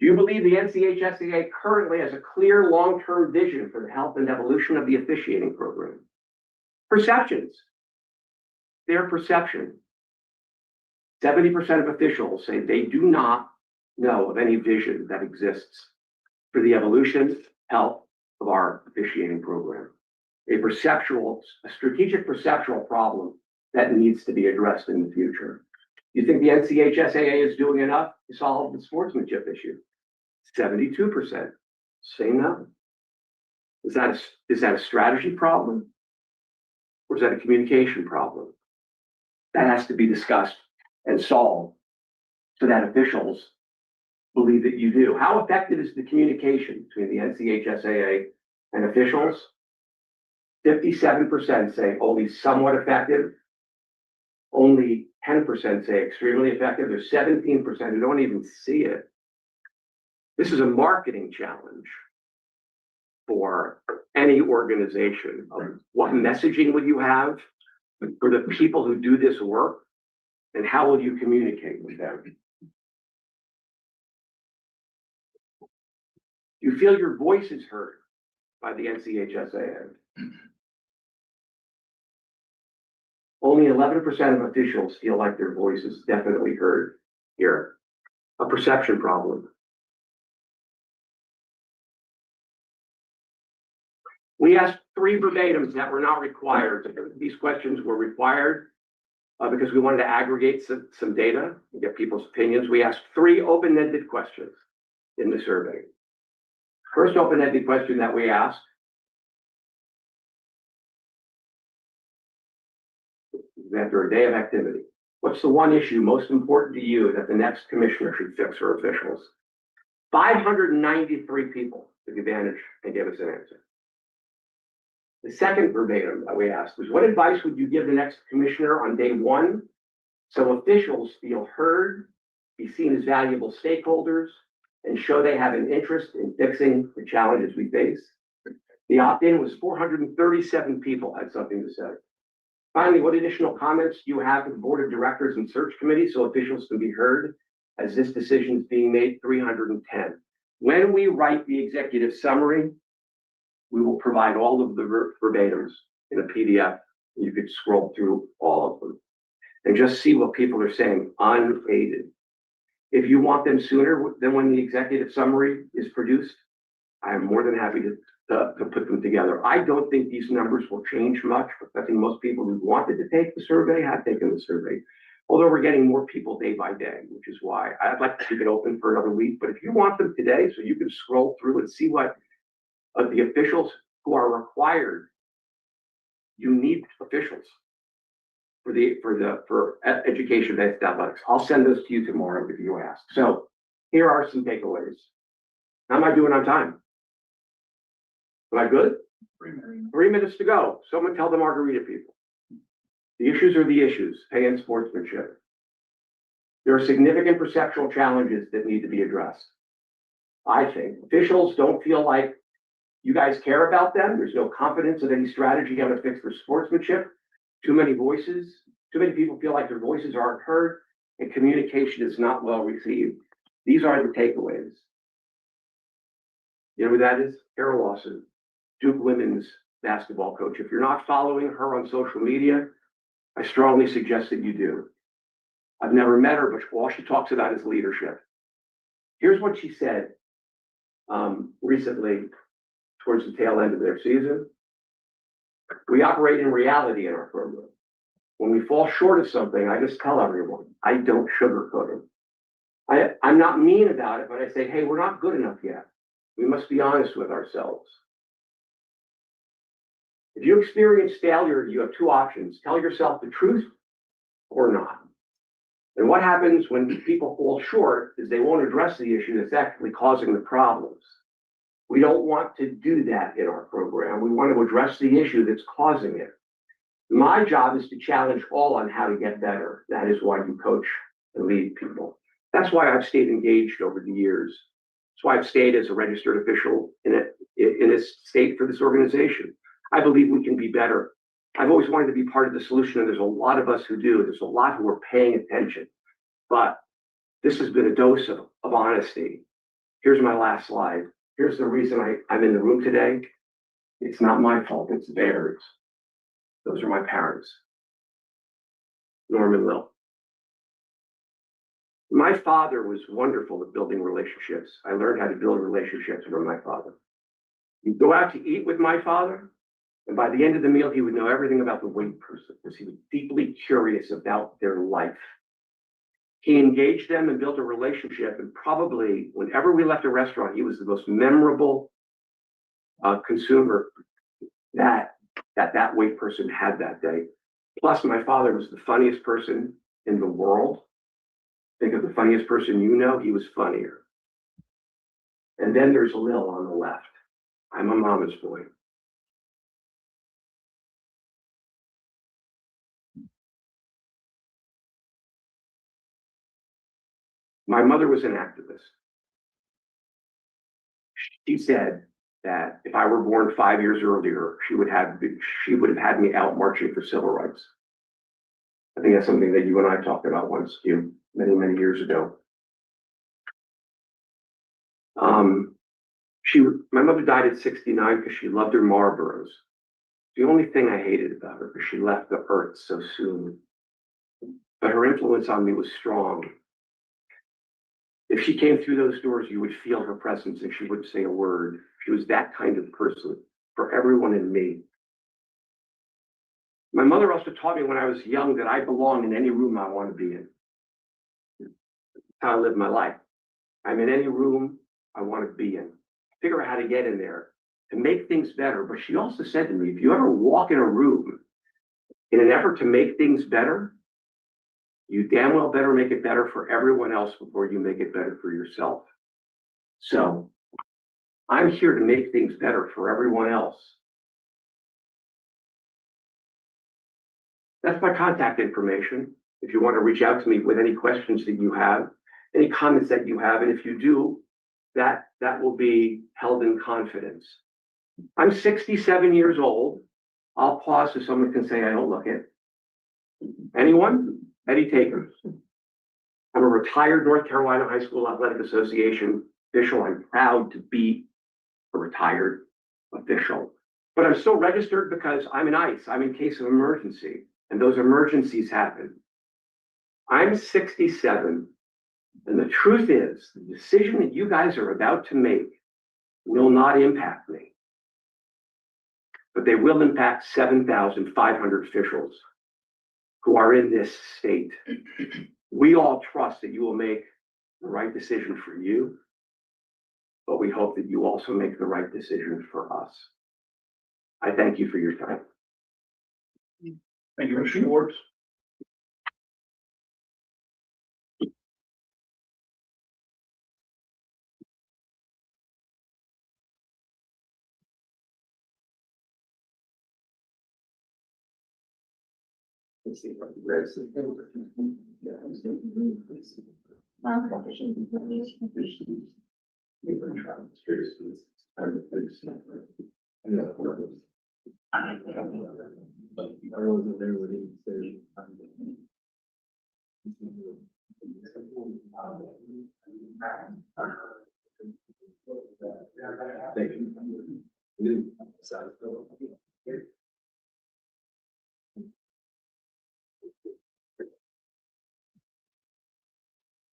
Do you believe the NCHSAA currently has a clear long-term vision for the health and evolution of the officiating program? Perceptions. Their perception. 70% of officials say they do not know of any vision that exists for the evolution, health of our officiating program. A strategic perceptual problem that needs to be addressed in the future. You think the NCHSAA is doing enough to solve the sportsmanship issue? 72% say no. Is that a strategy problem? Or is that a communication problem? That has to be discussed and solved so that officials believe that you do. How effective is the communication between the NCHSAA and officials? 57% say only somewhat effective. Only 10% say extremely effective. There's 17% who don't even see it. This is a marketing challenge for any organization. What messaging will you have for the people who do this work, and how will you communicate with them? You feel your voice is heard by the NCHSAA. Only 11% of officials feel like their voice is definitely heard here. A perception problem. We asked 3 verbatims that were not required. These questions were required because we wanted to aggregate some data and get people's opinions. We asked 3 open-ended questions in the survey. First open-ended question that we asked: after a day of activity, what's the one issue most important to you that the next commissioner should fix for officials? 593 people took advantage and gave us an answer. The second verbatim that we asked was, what advice would you give the next commissioner on day 1 so officials feel heard, be seen as valuable stakeholders, and show they have an interest in fixing the challenges we face? The opt-in was 437 people had something to say. Finally, what additional comments do you have for the board of directors and search committee so officials can be heard as this decision is being made? 310. When we write the executive summary, we will provide all of the verbatims in a PDF. You could scroll through all of them and just see what people are saying, unaided. If you want them sooner than when the executive summary is produced, I am more than happy to put them together. I don't think these numbers will change much. I think most people who wanted to take the survey have taken the survey, although we're getting more people day by day, which is why I'd like to keep it open for another week. But if you want them today, so you can scroll through and see what the officials who are required, you need officials for education-based athletics. I'll send those to you tomorrow if you ask. So here are some takeaways. How am I doing on time? Am I good? 3 minutes to go. Someone tell the margarita people. The issues are the issues, pay and sportsmanship. There are significant perceptual challenges that need to be addressed. I think officials don't feel like you guys care about them. There's no confidence in any strategy how to fix their sportsmanship. Too many voices, too many people feel like their voices aren't heard, and communication is not well received. These are the takeaways. You know who that is? Carol Lawson, Duke women's basketball coach. If you're not following her on social media, I strongly suggest that you do. I've never met her, but all she talks about is leadership. Here's what she said recently towards the tail end of their season. We operate in reality in our program. When we fall short of something, I just tell everyone, I don't sugarcoat it. I'm not mean about it, but I say, hey, we're not good enough yet. We must be honest with ourselves. If you experience failure, you have 2 options. Tell yourself the truth or not. And what happens when people fall short is they won't address the issue that's actually causing the problems. We don't want to do that in our program. We want to address the issue that's causing it. My job is to challenge all on how to get better. That is why you coach and lead people. That's why I've stayed engaged over the years. That's why I've stayed as a registered official in a state for this organization. I believe we can be better. I've always wanted to be part of the solution, and there's a lot of us who do. There's a lot who are paying attention. But this has been a dose of honesty. Here's my last slide. Here's the reason I'm in the room today. It's not my fault, it's theirs. Those are my parents. Norm and Lil. My father was wonderful at building relationships. I learned how to build relationships from my father. You'd go out to eat with my father, and by the end of the meal, he would know everything about the wait person because he was deeply curious about their life. He engaged them and built a relationship, and probably whenever we left a restaurant, he was the most memorable consumer that wait person had that day. Plus, my father was the funniest person in the world. Think of the funniest person you know, he was funnier. And then there's Lil on the left. I'm a mama's boy. My mother was an activist. She said that if I were born 5 years earlier, she would have had me out marching for civil rights. I think that's something that you and I talked about once, many, many years ago. My mother died at 69 because she loved her Marlboros. The only thing I hated about her is she left the earth so soon. But her influence on me was strong. If she came through those doors, you would feel her presence and she wouldn't say a word. She was that kind of person for everyone and me. My mother also taught me when I was young that I belong in any room I want to be in. That's how I live my life. I'm in any room I want to be in. Figure out how to get in there to make things better. But she also said to me, if you ever walk in a room in an effort to make things better, you damn well better make it better for everyone else before you make it better for yourself. So I'm here to make things better for everyone else. That's my contact information. If you want to reach out to me with any questions that you have, any comments that you have, and if you do, that will be held in confidence. I'm 67 years old. I'll pause so someone can say I don't look it. Anyone? Eddie Takers. I'm a retired North Carolina High School Athletic Association official. I'm proud to be a retired official. But I'm still registered because I'm an ICE. I'm in case of emergency. And those emergencies happen. I'm 67. And the truth is, the decision that you guys are about to make will not impact me. But they will impact 7,500 officials who are in this state. We all trust that you will make the right decision for you, but we hope that you also make the right decision for us. I thank you for your time. Thank you, Mr. Schwartz.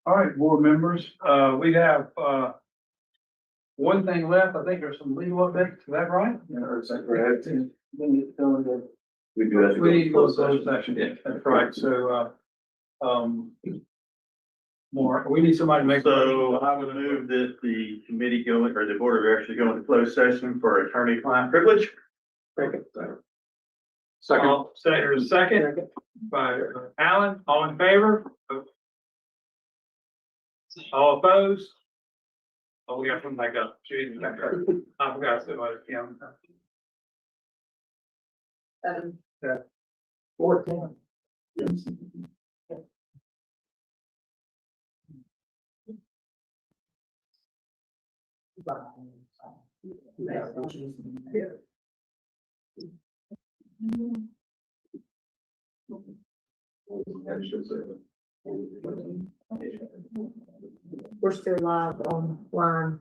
All right, board members, we have, one thing left. I think there's some legal updates. Is that right? Or is that correct? We need to go to closed session. Yeah, that's right. So, more, we need somebody to make. So I would move that the committee go, or the board of directors go into closed session for attorney-client privilege. Second. Second by Alan. All in favor? All opposed? Oh, we got some back up. Jeez, back up. I forgot to say about it. Yeah. 7. 14. We're still live online.